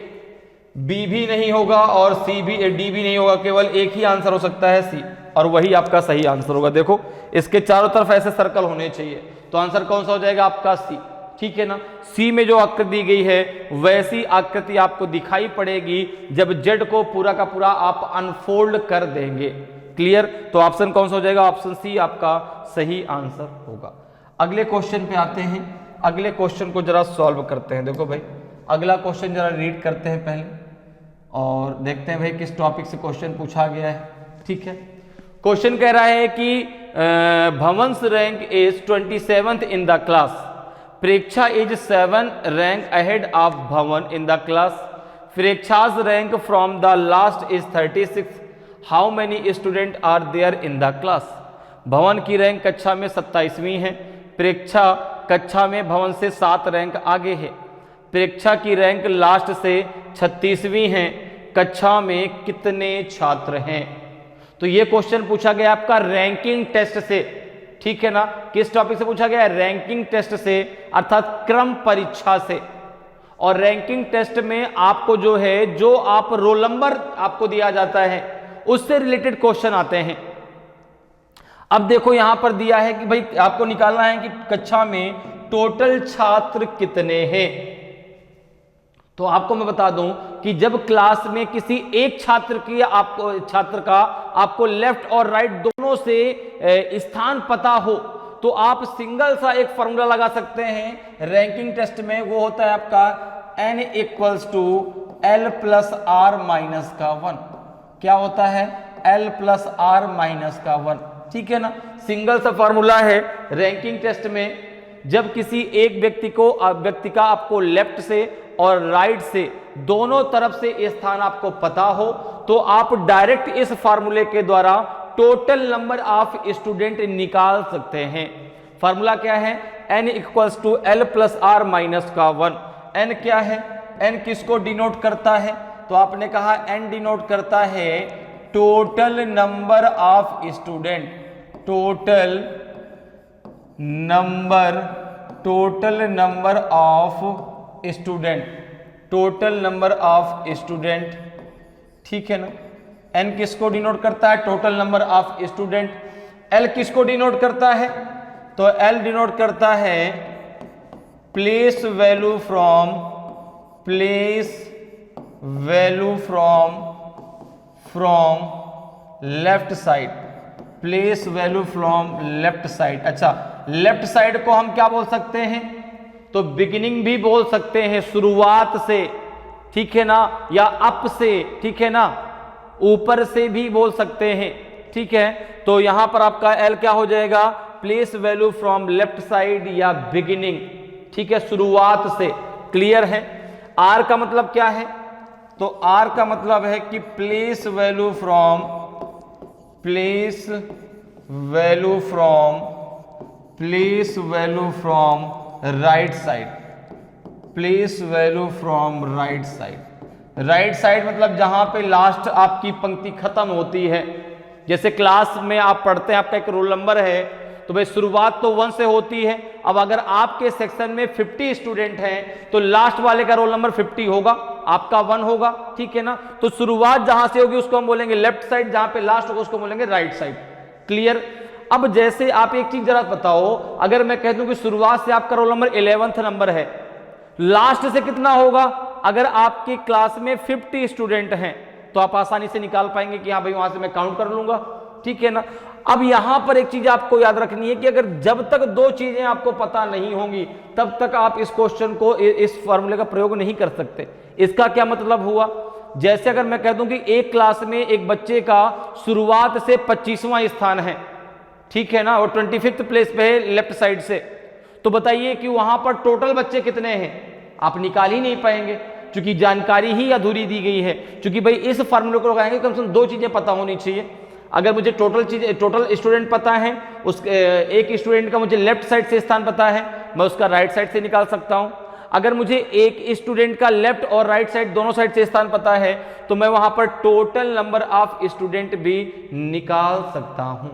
Speaker 1: बी भी नहीं होगा और सी भी, डी भी नहीं होगा, केवल एक ही आंसर हो सकता है सी, और वही आपका सही आंसर होगा। देखो इसके चारों तरफ ऐसे सर्कल होने चाहिए, तो आंसर कौन सा हो जाएगा आपका सी, ठीक है ना। सी में जो आकृति दी गई है वैसी आकृति आपको दिखाई पड़ेगी जब जेड को पूरा का पूरा आप अनफोल्ड कर देंगे। क्लियर? तो ऑप्शन कौन सा हो जाएगा? ऑप्शन सी आपका सही आंसर होगा। अगले क्वेश्चन पे आते हैं, अगले क्वेश्चन को जरा सॉल्व करते हैं। देखो भाई अगला क्वेश्चन जरा रीड करते हैं पहले और देखते हैं भाई किस टॉपिक से क्वेश्चन पूछा गया है। ठीक है, क्वेश्चन कह रहा है कि Bhavan's rank is 27th in the class, Preksha is 7 rank ahead of Bhavan in the class, Preksha's rank from the last is 36, how many student are there in the class. Bhavan की रैंक कक्षा में 27वीं है, प्रेक्षा कक्षा में भवन से 7 रैंक आगे है, प्रेक्षा की रैंक लास्ट से 36वीं है, कक्षा में कितने छात्र हैं। तो ये क्वेश्चन पूछा गया आपका रैंकिंग टेस्ट से, ठीक है ना। किस टॉपिक से पूछा गया है? रैंकिंग टेस्ट से, अर्थात क्रम परीक्षा से। और रैंकिंग टेस्ट में आपको जो है, जो आप रोल नंबर आपको दिया जाता है उससे रिलेटेड क्वेश्चन आते हैं। अब देखो यहां पर दिया है कि भाई आपको निकालना है कि कक्षा में टोटल छात्र कितने हैं। तो आपको मैं बता दूं कि जब क्लास में किसी एक छात्र का आपको लेफ्ट और राइट दोनों से स्थान पता हो तो आप सिंगल सा एक फॉर्मूला लगा सकते हैं रैंकिंग टेस्ट में। वो होता है आपका n = l + r - 1। क्या होता है? l + r - 1, ठीक है ना। सिंगल सा फॉर्मूला है रैंकिंग टेस्ट में। जब किसी एक व्यक्ति का आपको लेफ्ट से और राइट से दोनों तरफ से स्थान आपको पता हो तो आप डायरेक्ट इस फार्मूले के द्वारा टोटल नंबर ऑफ स्टूडेंट निकाल सकते हैं। फार्मूला क्या है? n = l + r - 1। n क्या है? n किसको डिनोट करता है? तो आपने कहा n डिनोट करता है total number of student, total number of student, total number of student, ठीक है ना। n किसको डिनोट करता है? Total number of student. l किसको डिनोट करता है? तो l डिनोट करता है place value from left side, place value from left side. अच्छा, लेफ्ट साइड को हम क्या बोल सकते हैं? तो बिगिनिंग भी बोल सकते हैं, शुरुआत से, ठीक है ना, या अप से, ठीक है ना, ऊपर से भी बोल सकते हैं, ठीक है। तो यहां पर आपका L क्या हो जाएगा? Place value from left side या बिगिनिंग, ठीक है, शुरुआत से। क्लियर है? R का मतलब क्या है? तो R का मतलब है कि place value from right side, place value from right side. Right side मतलब जहां पे लास्ट आपकी पंक्ति खत्म होती है। जैसे क्लास में आप पढ़ते हैं, आपका एक रोल नंबर है, तो भाई शुरुआत तो 1 से होती है। अब अगर आपके सेक्शन में 50 स्टूडेंट हैं तो लास्ट वाले का रोल नंबर 50 होगा, आपका 1 होगा, ठीक है ना। तो शुरुआत जहां से होगी उसको हम बोलेंगे लेफ्ट साइड, जहां पे लास्ट होगा उसको बोलेंगे राइट साइड। क्लियर? अब जैसे आप एक चीज जरा बताओ, अगर मैं कह दूं कि शुरुआत से आपका रोल नंबर 11th नंबर है, लास्ट से कितना होगा? अगर आपकी क्लास में 50 स्टूडेंट हैं तो आप आसानी से निकाल पाएंगे कि हाँ भाई वहां से मैं काउंट कर लूंगा, ठीक है ना। अब यहां पर एक चीज आपको याद रखनी है कि अगर जब तक दो चीजें आपको पता नहीं होंगी तब तक आप इस क्वेश्चन को, इस फॉर्मूले का प्रयोग नहीं कर सकते। इसका क्या मतलब हुआ, जैसे अगर मैं कह दूं कि एक क्लास में एक बच्चे का शुरुआत से 25वां स्थान है, ठीक है ना, और 25th प्लेस पे है लेफ्ट साइड से, तो बताइए कि वहां पर टोटल बच्चे कितने हैं, आप निकाल ही नहीं पाएंगे क्योंकि जानकारी ही अधूरी दी गई है। क्योंकि भाई इस फॉर्मूले को लगाएंगे कम से कम दो चीजें पता होनी चाहिए। अगर मुझे टोटल स्टूडेंट पता है, उस एक स्टूडेंट का मुझे लेफ्ट साइड से स्थान पता है, मैं उसका राइट साइड से निकाल सकता हूं। अगर मुझे एक स्टूडेंट का लेफ्ट और राइट साइड दोनों साइड से स्थान पता है तो मैं वहां पर टोटल नंबर ऑफ स्टूडेंट भी निकाल सकता हूं।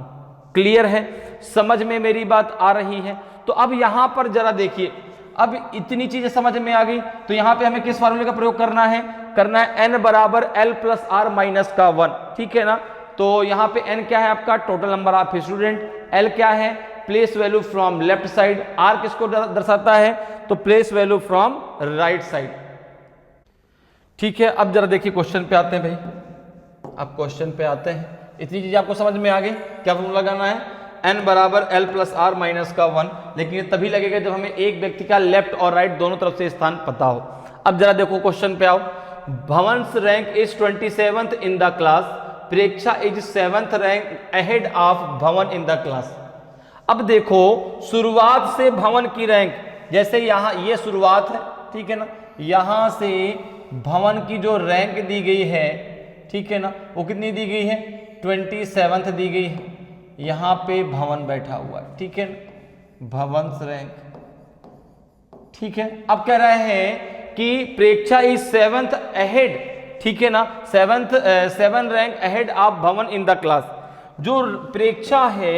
Speaker 1: क्लियर है, समझ में मेरी बात आ रही है? तो अब यहां पर जरा देखिए, अब इतनी चीजें समझ में आ गई तो यहां पे हमें किस फार्मूले का प्रयोग करना है n बराबर l प्लस आर माइनस का 1, ठीक है ना। तो यहां पे n क्या है आपका, total number of student, l क्या है, place value from left side, r किसको दर्शाता है, तो place value from right side. ठीक है, अब जरा देखिए क्वेश्चन पे आते हैं भाई, अब क्वेश्चन पे आते हैं। इतनी चीज आपको समझ में आ गई, क्या फॉर्मूला लगाना है, n बराबर l प्लस आर माइनस का 1, लेकिन ये तभी लगेगा जब हमें एक व्यक्ति का लेफ्ट और राइट दोनों तरफ से स्थान पता हो। अब जरा देखो क्वेश्चन पे आओ, Bhavan's rank is 27th in the class, Preksha is 7th rank ahead of Bhavan in the class. अब देखो शुरुआत से भवन की रैंक, जैसे यहां ये शुरुआत है, ठीक है ना, यहां से भवन की जो रैंक दी गई है, ठीक है ना, वो कितनी दी गई है, 27th दी गई है। यहां पे भवन बैठा हुआ है, ठीक है ना, भवंस रैंक, ठीक है। अब कह रहे हैं कि प्रेक्षा इज 7th अहेड, ठीक है ना, 7 rank ahead of Bhavan in the class. जो प्रेक्षा है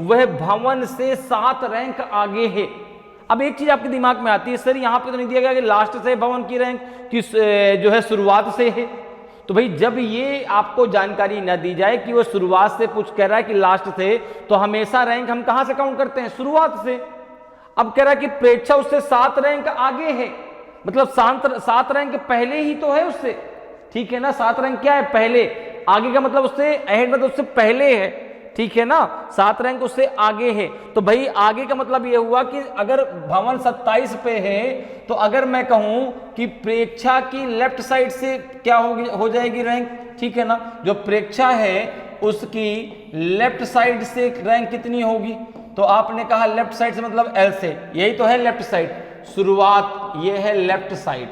Speaker 1: वह भवन से 7 रैंक आगे है। अब एक चीज आपके दिमाग में आती है, सर यहां पे तो नहीं दिया गया कि लास्ट से भवन की रैंक कि जो है शुरुआत से है। तो भाई जब ये आपको जानकारी न दी जाए कि वो शुरुआत से पूछ कह रहा है कि लास्ट से, तो हमेशा रैंक हम कहां से काउंट करते हैं, शुरुआत से। अब कह रहा है कि प्रेक्षा उससे 7 रैंक आगे है, मतलब 7 रैंक पहले ही तो है उससे, ठीक है ना, 7 रैंक क्या है, पहले, आगे का मतलब उससे अहेड मतलब उससे पहले है, ठीक है ना, 7 रैंक उससे आगे है। तो भाई आगे का मतलब यह हुआ कि अगर भवन 27 पे है तो अगर मैं कहूं कि प्रेक्षा की लेफ्ट साइड से क्या हो जाएगी रैंक, ठीक है ना, जो प्रेक्षा है उसकी लेफ्ट साइड से रैंक कितनी होगी, तो आपने कहा लेफ्ट साइड से मतलब L से, यही तो है लेफ्ट साइड, शुरुआत ये है लेफ्ट साइड,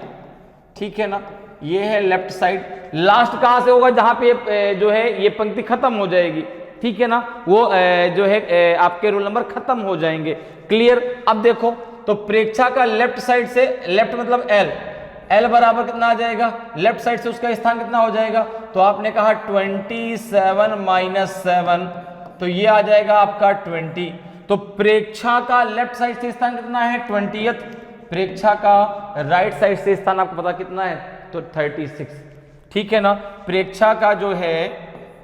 Speaker 1: ठीक है ना, ये है लेफ्ट साइड। लास्ट कहां से होगा, जहां पे जो है ये पंक्ति खत्म हो जाएगी, ठीक है ना, वो जो है आपके रोल नंबर खत्म हो जाएंगे। क्लियर। अब देखो तो प्रेक्षा का लेफ्ट साइड से, लेफ्ट मतलब L बराबर कितना आ जाएगा, लेफ्ट साइड से उसका स्थान कितना हो जाएगा, तो आपने कहा 27 माइनस 7, तो ये आ जाएगा आपका 20। तो प्रेक्षा का लेफ्ट साइड से स्थान कितना है, 20th। प्रेक्षा का राइट साइड से स्थान आपको पता कितना है, तो 36, ठीक है ना। प्रेक्षा का जो है,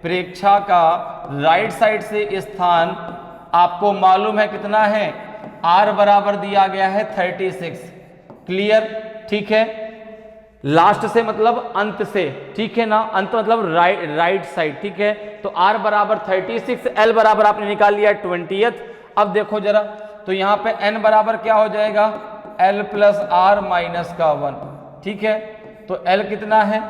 Speaker 1: प्रेक्षा का राइट साइड से स्थान आपको मालूम है कितना है, R बराबर दिया गया है 36। क्लियर, ठीक है। लास्ट से मतलब अंत से, ठीक है ना, अंत मतलब राइट साइड, ठीक है। तो R बराबर 36, L बराबर आपने निकाल लिया 20th। अब देखो जरा, तो यहां पे N बराबर क्या हो जाएगा, L प्लस आर माइनस का 1, ठीक है। तो L कितना है,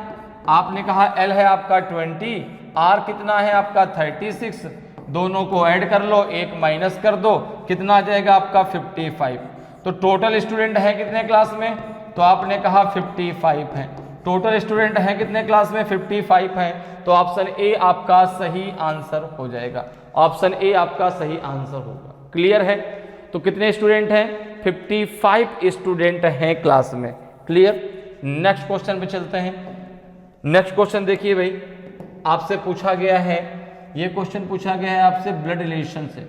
Speaker 1: आपने कहा L है आपका 20, R कितना है आपका 36, दोनों को ऐड कर लो, एक माइनस कर दो, कितना आ जाएगा आपका 55। तो टोटल स्टूडेंट है कितने क्लास में, तो आपने कहा 55 है। टोटल स्टूडेंट है कितने क्लास में, 55 है। तो ऑप्शन ए आपका सही आंसर हो जाएगा, ऑप्शन ए आपका सही आंसर होगा। क्लियर है। तो कितने स्टूडेंट हैं, 55 स्टूडेंट हैं क्लास में। क्लियर। नेक्स्ट क्वेश्चन पे चलते हैं। नेक्स्ट क्वेश्चन देखिए भाई, आपसे पूछा गया है, ये क्वेश्चन पूछा गया है आपसे ब्लड रिलेशन से।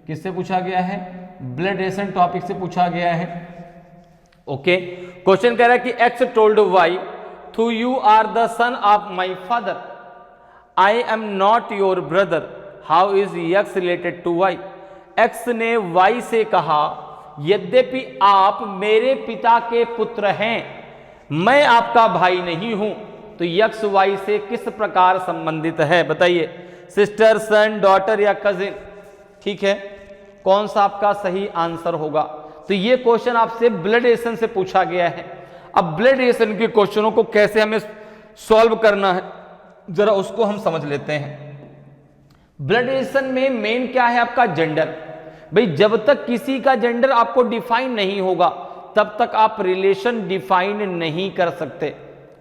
Speaker 1: किससे पूछा गया है, ब्लड रिलेशन टॉपिक से पूछा गया है। ओके, क्वेश्चन कह रहा है कि X told Y, though you are the son of my father, I am not your brother, how is X related to Y. X ने वाई से कहा, यद्यपि आप मेरे पिता के पुत्र हैं, मैं आपका भाई नहीं हूं, तो यक्स वाई से किस प्रकार संबंधित है, बताइए। सिस्टर, सन, डॉटर या कजिन। ठीक है, कौन सा आपका सही आंसर होगा? तो ये क्वेश्चन आपसे ब्लड रिलेशन से पूछा गया है। अब ब्लड रिलेशन के क्वेश्चनों को कैसे हमें सॉल्व करना है, जरा उसको हम समझ लेते हैं। ब्लड रिलेशन में मेन क्या है? आपका जेंडर। भाई जब तक किसी का जेंडर आपको डिफाइन नहीं होगा तब तक आप रिलेशन डिफाइन नहीं कर सकते।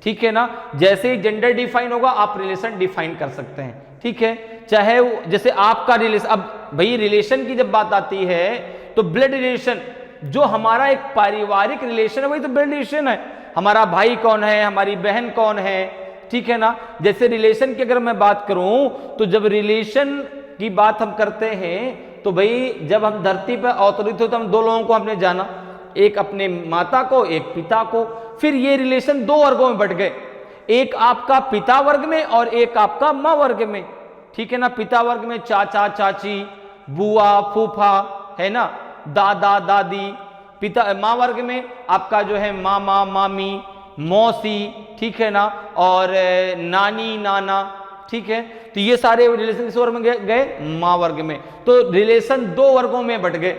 Speaker 1: ठीक है ना, जैसे ही जेंडर डिफाइन होगा आप रिलेशन डिफाइन कर सकते हैं। ठीक है, चाहे जैसे आपका रिलेशन, अब भाई रिलेशन की जब बात आती है तो ब्लड रिलेशन जो हमारा एक पारिवारिक रिलेशन है वही तो ब्लड रिलेशन है। हमारा भाई कौन है, हमारी बहन कौन है, ठीक है ना। जैसे रिलेशन की अगर मैं बात करूं तो जब रिलेशन की बात हम करते हैं तो भाई जब हम धरती पर अवतरित हुए तो हम दो लोगों को हमने जाना, एक अपने माता को, एक पिता को। फिर ये रिलेशन दो वर्गों में बंट गए, एक आपका पिता वर्ग में और एक आपका माँ वर्ग में। ठीक है ना, पिता वर्ग में चाचा चाची, बुआ फूफा, है ना, दादा दादी। पिता माँ वर्ग में आपका जो है मामा मामी, मौसी, ठीक है ना, और नानी नाना। ठीक है, तो ये सारे रिलेशन किस वर्ग में गए? माँ वर्ग में। तो रिलेशन दो वर्गों में बंट गए।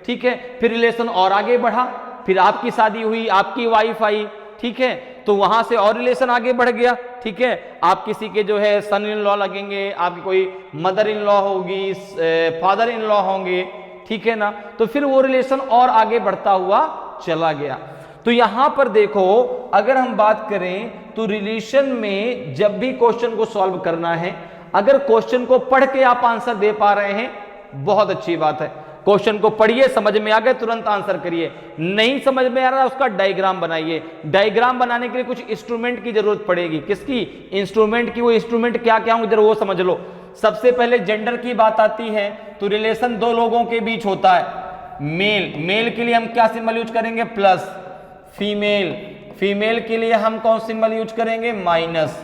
Speaker 1: ठीक है, फिर रिलेशन और आगे बढ़ा, फिर आपकी शादी हुई, आपकी वाइफ आई। ठीक है, तो वहां से और रिलेशन आगे बढ़ गया। ठीक है, आप किसी के जो है सन इन लॉ लगेंगे, आपकी कोई मदर इन लॉ होगी, फादर इन लॉ होंगे। ठीक है ना, तो फिर वो रिलेशन और आगे बढ़ता हुआ चला गया। तो यहां पर देखो, अगर हम बात करें तो रिलेशन में जब भी क्वेश्चन को सॉल्व करना है, अगर क्वेश्चन को पढ़ के आप आंसर दे पा रहे हैं बहुत अच्छी बात है। क्वेश्चन को पढ़िए, समझ में आ गए तुरंत आंसर करिए, नहीं समझ में आ रहा उसका डायग्राम बनाइए। डायग्राम बनाने के लिए कुछ इंस्ट्रूमेंट की जरूरत पड़ेगी। किसकी? इंस्ट्रूमेंट की। वो इंस्ट्रूमेंट क्या क्या होंगे जरा वो समझ लो। सबसे पहले जेंडर की बात आती है तो रिलेशन दो लोगों के बीच होता है। मेल, मेल के लिए हम क्या सिंबल यूज करेंगे? प्लस। फीमेल, फीमेल के लिए हम कौन सिंबल यूज करेंगे? माइनस।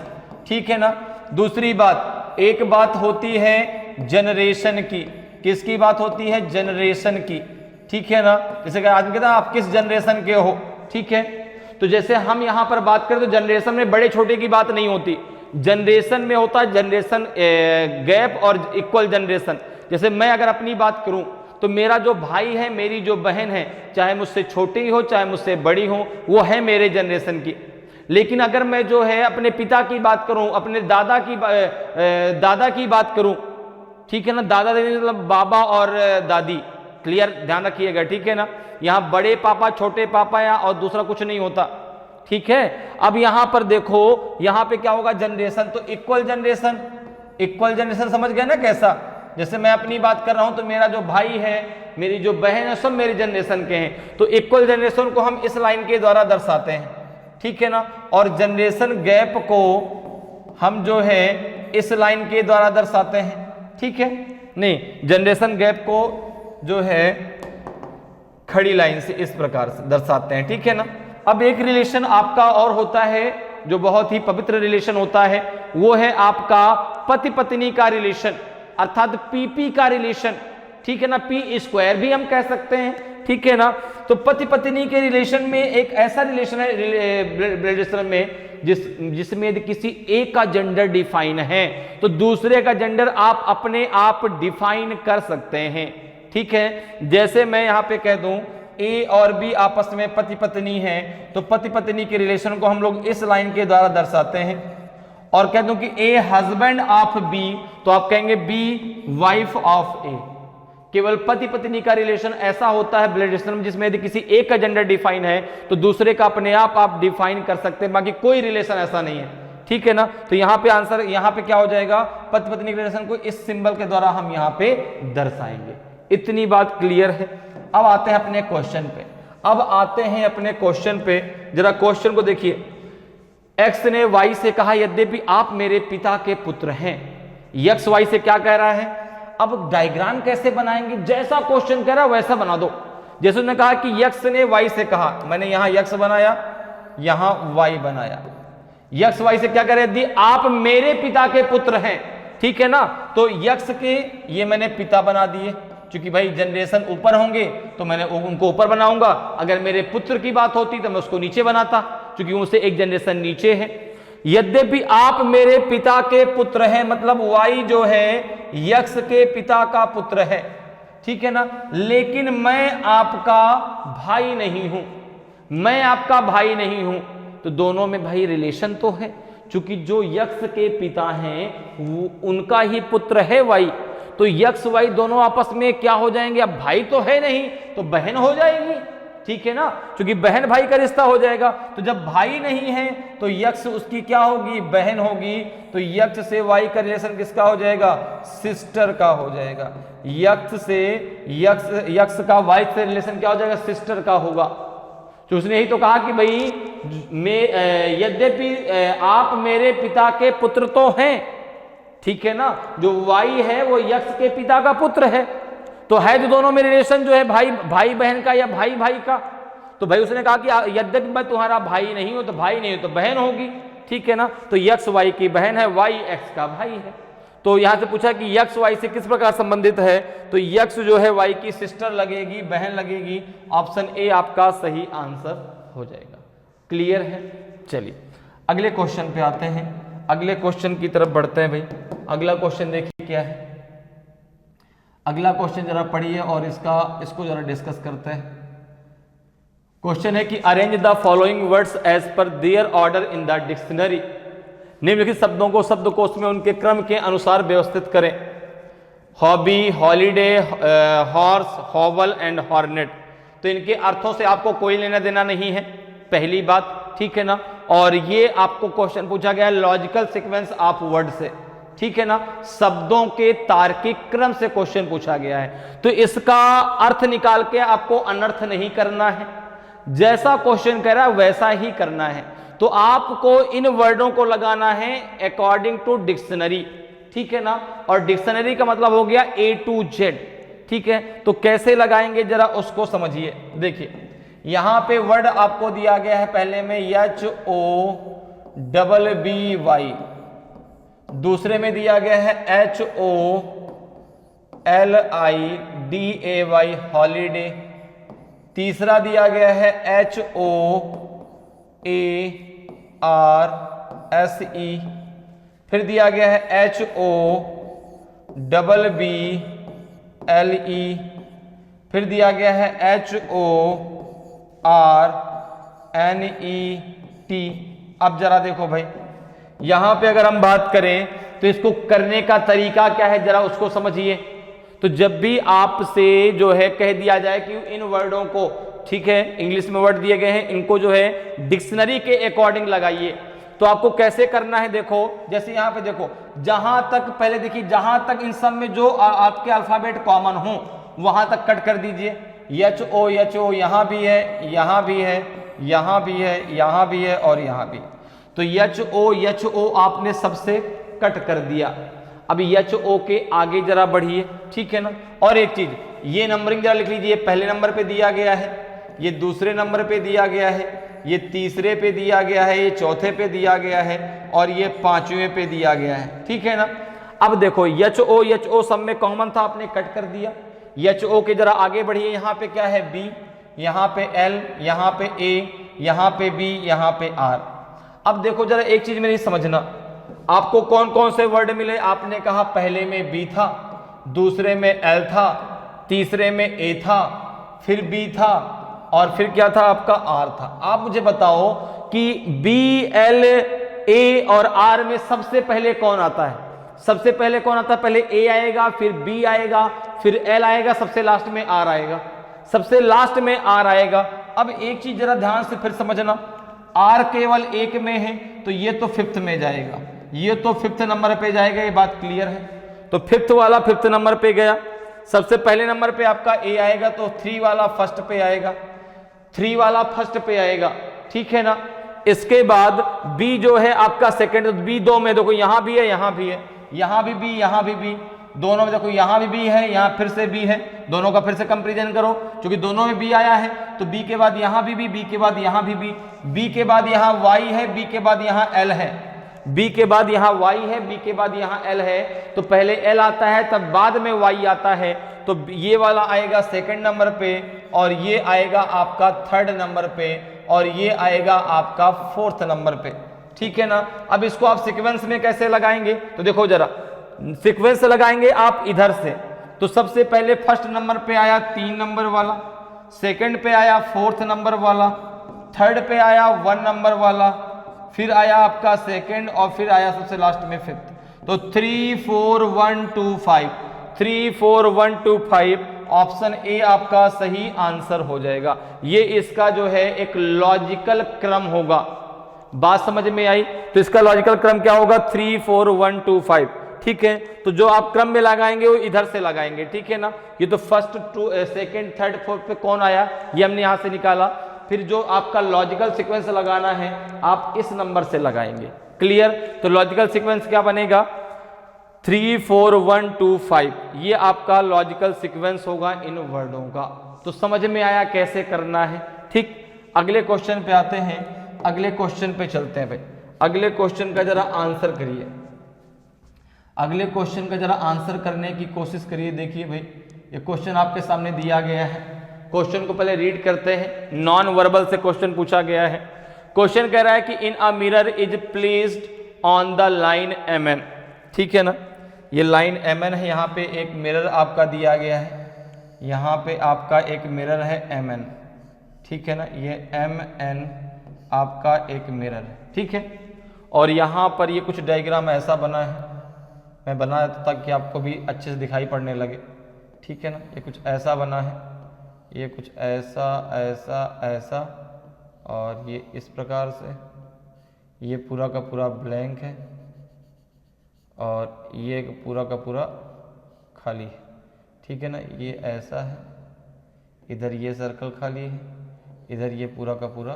Speaker 1: ठीक है ना। दूसरी बात, एक बात होती है जनरेशन की। किसकी बात होती है? जनरेशन की। ठीक है ना, जैसे कि आदमी कहता है आप किस जनरेशन के हो। ठीक है, तो जैसे हम यहां पर बात करें तो जनरेशन में बड़े छोटे की बात नहीं होती, जनरेशन में होता है जनरेशन गैप और इक्वल जनरेशन। जैसे मैं अगर अपनी बात करूं तो मेरा जो भाई है, मेरी जो बहन है, चाहे मुझसे छोटी हो चाहे मुझसे बड़ी हो, वो है मेरे जनरेशन की। लेकिन अगर मैं जो है अपने पिता की बात करूं, अपने दादा की बात करूं, ठीक है ना, दादा दादी मतलब बाबा और दादी, क्लियर ध्यान रखिएगा। ठीक है ना, यहां बड़े पापा छोटे पापा या और दूसरा कुछ नहीं होता। ठीक है, अब यहां पर देखो, यहां पे क्या होगा? जनरेशन, तो इक्वल जनरेशन। इक्वल जनरेशन समझ गए ना कैसा? जैसे मैं अपनी बात कर रहा हूं तो मेरा जो भाई है, मेरी जो बहन है, सब मेरी जनरेशन के हैं। तो इक्वल जनरेशन को हम इस लाइन के द्वारा दर्शाते हैं। ठीक है ना, और जनरेशन गैप को हम जो है इस लाइन के द्वारा दर्शाते हैं। ठीक है, नहीं, जनरेशन गैप को जो है खड़ी लाइन से इस प्रकार से दर्शाते हैं। ठीक है ना। अब एक रिलेशन आपका और होता है जो बहुत ही पवित्र रिलेशन होता है, वो है आपका पति पत्नी का रिलेशन, अर्थात पीपी का रिलेशन। ठीक है ना, पी स्क्वायर भी हम कह सकते हैं। ठीक है ना, तो पति पत्नी के रिलेशन में एक ऐसा रिलेशन है रिलेशन में जिसमें यदि किसी एक का जेंडर डिफाइन है तो दूसरे का जेंडर आप अपने आप डिफाइन कर सकते हैं। ठीक है, जैसे मैं यहां पे कह दूं ए और बी आपस में पति पत्नी है, तो पति पत्नी के रिलेशन को हम लोग इस लाइन के द्वारा दर्शाते हैं। और कह दूं कि ए हस्बैंड ऑफ बी, तो आप कहेंगे बी वाइफ ऑफ ए। केवल पति पत्नी का रिलेशन ऐसा होता है ब्लड रिलेशन में जिसमें यदि किसी एक का जेंडर डिफाइन है तो दूसरे का अपने आप डिफाइन कर सकते हैं, बाकी कोई रिलेशन ऐसा नहीं है। ठीक है ना, तो यहां पे आंसर, यहां पे क्या हो जाएगा? पति पत्नी के रिलेशन को इस सिंबल के द्वारा हम यहां पे दर्शाएंगे। इतनी बात क्लियर है। अब आते हैं अपने क्वेश्चन पे। जरा क्वेश्चन को देखिए। एक्स ने वाई से कहा यद्यपि आप मेरे पिता के पुत्र हैं। यक्स वाई से क्या कह रहा है? अब डायग्राम कैसे बनाएंगे? जैसा क्वेश्चन कह रहा है वैसा बना दो। जैसे उसने कहा कि यक्स ने वाई से कहा, मैंने यहां यक्स बनाया, यहां वाई बनाया। यक्स वाई से क्या कह रहे हैं? यदि आप मेरे पिता के पुत्र हैं। ठीक है ना, तो यक्स के ये मैंने पिता बना दिए, क्योंकि भाई जनरेशन ऊपर होंगे तो मैंने उनको ऊपर बनाऊंगा। अगर मेरे पुत्र की बात होती तो मैं उसको नीचे बनाता, क्योंकि उनसे एक जनरेशन नीचे है। यद्यपि आप मेरे पिता के पुत्र हैं, मतलब वाई जो है यक्ष के पिता का पुत्र है, ठीक है ना, लेकिन मैं आपका भाई नहीं हूं, मैं आपका भाई नहीं हूं। तो दोनों में भाई रिलेशन तो है, क्योंकि जो यक्ष के पिता हैं वो उनका ही पुत्र है वाई, तो यक्ष वाई दोनों आपस में क्या हो जाएंगे, अब भाई तो है नहीं तो बहन हो जाएगी, ठीक है ना, क्योंकि बहन भाई का रिश्ता हो जाएगा। तो जब भाई नहीं है तो यक्ष उसकी क्या होगी, बहन होगी। तो यक्ष से वाई का रिलेशन किसका हो जाएगा, सिस्टर का हो जाएगा। यक्ष से यक्ष का वाई से रिलेशन क्या हो जाएगा, सिस्टर का होगा। तो उसने ही तो कहा कि भाई यद्यपि आप मेरे पिता के पुत्र तो हैं, ठीक है ना, जो वाई है वो यक्ष के पिता का पुत्र है, तो है जो दोनों में रिलेशन जो है भाई भाई बहन का या भाई भाई का। तो भाई उसने कहा कि यद्यपि मैं तुम्हारा भाई नहीं हूं, तो भाई नहीं हो तो बहन होगी, ठीक है ना। तो यक्ष वाई की बहन है, वाई एक्स का भाई है। तो यहां से पूछा कि यक्ष वाई से किस प्रकार संबंधित है, तो यक्ष जो है वाई की सिस्टर लगेगी, बहन लगेगी। ऑप्शन ए आपका सही आंसर हो जाएगा। क्लियर है। चलिए अगले क्वेश्चन पे आते हैं, अगले क्वेश्चन की तरफ बढ़ते हैं। भाई अगला क्वेश्चन देखिए क्या है, अगला क्वेश्चन जरा पढ़िए और इसको जरा डिस्कस करते हैं। क्वेश्चन है कि arrange the following words as per their order in the dictionary. निम्नलिखित शब्दों को शब्दकोश में उनके क्रम के अनुसार व्यवस्थित करें। Hobby, holiday, horse, हॉवल and hornet. तो इनके अर्थों से आपको कोई लेना देना नहीं है, पहली बात, ठीक है ना। और ये आपको क्वेश्चन पूछा गया है लॉजिकल सीक्वेंस ऑफ वर्ड से, ठीक है ना, शब्दों के तार्किक क्रम से क्वेश्चन पूछा गया है। तो इसका अर्थ निकाल के आपको अनर्थ नहीं करना है, जैसा क्वेश्चन कह रहा है वैसा ही करना है। तो आपको इन वर्डों को लगाना है अकॉर्डिंग टू डिक्शनरी, ठीक है ना। और डिक्शनरी का मतलब हो गया A to Z, ठीक है। तो कैसे लगाएंगे जरा उसको समझिए। देखिए यहां पे वर्ड आपको दिया गया है पहले में HOBBY, दूसरे में दिया गया है HOLIDAY हॉलीडे, तीसरा दिया गया है HOARSE, फिर दिया गया है HOBBLE, फिर दिया गया है HORNET। अब जरा देखो भाई यहां पे अगर हम बात करें तो इसको करने का तरीका क्या है जरा उसको समझिए। तो जब भी आपसे जो है कह दिया जाए कि इन वर्डों को, ठीक है, इंग्लिश में वर्ड दिए गए हैं, इनको जो है डिक्शनरी के अकॉर्डिंग लगाइए, तो आपको कैसे करना है। देखो जैसे यहां पे देखो, जहां तक पहले देखिए, जहां तक इन सब में जो आपके अल्फाबेट कॉमन हो वहां तक कट कर दीजिए। HO यहां भी है, यहां भी है, यहां भी है, यहां भी है और यहां भी। तो HO आपने सबसे कट कर दिया। अब HO के आगे जरा बढ़िए, ठीक है ना। और एक चीज, ये नंबरिंग जरा लिख लीजिए, पहले नंबर पे दिया गया है, ये दूसरे नंबर पे दिया गया है, ये तीसरे पे दिया गया है, ये चौथे पे दिया गया है और ये पांचवें पे दिया गया है, ठीक है ना। अब देखो HO सब में कॉमन था, आपने कट कर दिया। HO के जरा आगे बढ़िए, यहाँ पे क्या है B, यहाँ पे L, यहाँ पे A, यहाँ पे B, यहाँ पे R। अब देखो जरा एक चीज मेरी समझना, आपको कौन कौन से वर्ड मिले। आपने कहा पहले में B था, दूसरे में L था, तीसरे में A था, फिर B था और फिर क्या था आपका R था। आप मुझे बताओ कि B, L, A और R में सबसे पहले कौन आता है। सबसे पहले कौन आता है, पहले A आएगा, फिर B आएगा, फिर L आएगा, सबसे लास्ट में R आएगा, सबसे लास्ट में R आएगा। अब एक चीज जरा ध्यान से फिर समझना, R केवल एक में है तो ये तो फिफ्थ में जाएगा, ये तो फिफ्थ नंबर पे जाएगा, ये बात क्लियर है। तो फिफ्थ वाला फिफ्थ नंबर पे गया, सबसे पहले नंबर पे आपका A आएगा तो 3 वाला फर्स्ट पे आएगा, 3 वाला फर्स्ट पे आएगा, ठीक है ना। इसके बाद B जो है आपका सेकंड, तो B 2 में देखो, यहां भी है, यहां भी है, यहां भी B, यहां भी B, दोनों में देखो, यहां भी B है, यहां फिर से B है, दोनों का फिर से कंपैरिजन करो, क्योंकि दोनों में B आया है तो B के बाद यहां भी B के बाद यहां भी B के बाद यहां Y है, B के बाद यहां L है, B के बाद यहां Y है, B के बाद यहां L है। तो पहले L आता है तब बाद में Y आता है, तो ये वाला आएगा सेकंड नंबर पे और ये आएगा आपका थर्ड नंबर पे और ये आएगा आपका फोर्थ नंबर पे, ठीक है ना। अब इसको आप सीक्वेंस में कैसे लगाएंगे, तो देखो जरा, सीक्वेंस लगाएंगे आप इधर से, तो सबसे पहले फर्स्ट नंबर पे आया 3 नंबर वाला, सेकंड पे आया 4th नंबर वाला, थर्ड पे आया 1 नंबर वाला, फिर आया आपका सेकंड, और फिर आया सबसे लास्ट में 5th। तो 3 4 1 2 5, 3 4 1 2 5, ऑप्शन ए आपका सही आंसर हो जाएगा। ये इसका जो है एक लॉजिकल क्रम होगा। बात समझ में आई? तो इसका लॉजिकल क्रम क्या होगा? 3 4 1 2 5, ठीक है। तो जो आप क्रम में लगाएंगे वो इधर से लगाएंगे, ठीक है ना। ये तो फर्स्ट, सेकंड, थर्ड, फोर्थ पे कौन आया ये हमने यहां से निकाला। फिर जो आपका लॉजिकल सीक्वेंस लगाना है आप इस नंबर से लगाएंगे। क्लियर? तो लॉजिकल सीक्वेंस क्या बनेगा? 3 4 1 2 5, ये आपका लॉजिकल सीक्वेंस होगा इन वर्डों का। तो समझ में आया कैसे करना है, ठीक। अगले क्वेश्चन पे आते हैं, अगले क्वेश्चन पे चलते हैं भाई। अगले क्वेश्चन का जरा आंसर करिए, अगले क्वेश्चन का जरा आंसर करने की कोशिश करिए। देखिए भाई, ये क्वेश्चन आपके सामने दिया गया है। क्वेश्चन को पहले रीड करते हैं। नॉन वर्बल से क्वेश्चन पूछा गया है। क्वेश्चन कह रहा है कि in a mirror is placed on the line MN, ठीक है ना। ये लाइन MN है, यहाँ पे एक मिरर आपका दिया गया है, यहाँ पे आपका एक मिरर है MN, ठीक है ना। ये MN आपका एक मिरर है, ठीक है। और यहाँ पर ये कुछ डायग्राम ऐसा बना है, मैं बना देता ताकि आपको भी अच्छे से दिखाई पड़ने लगे, ठीक है ना। ये कुछ ऐसा बना है, ये कुछ ऐसा ऐसा ऐसा, और ये इस प्रकार से, ये पूरा का पूरा ब्लैंक है, और ये पूरा का पूरा खाली है, ठीक है ना। ये ऐसा है, इधर ये सर्कल खाली है, इधर ये पूरा का पूरा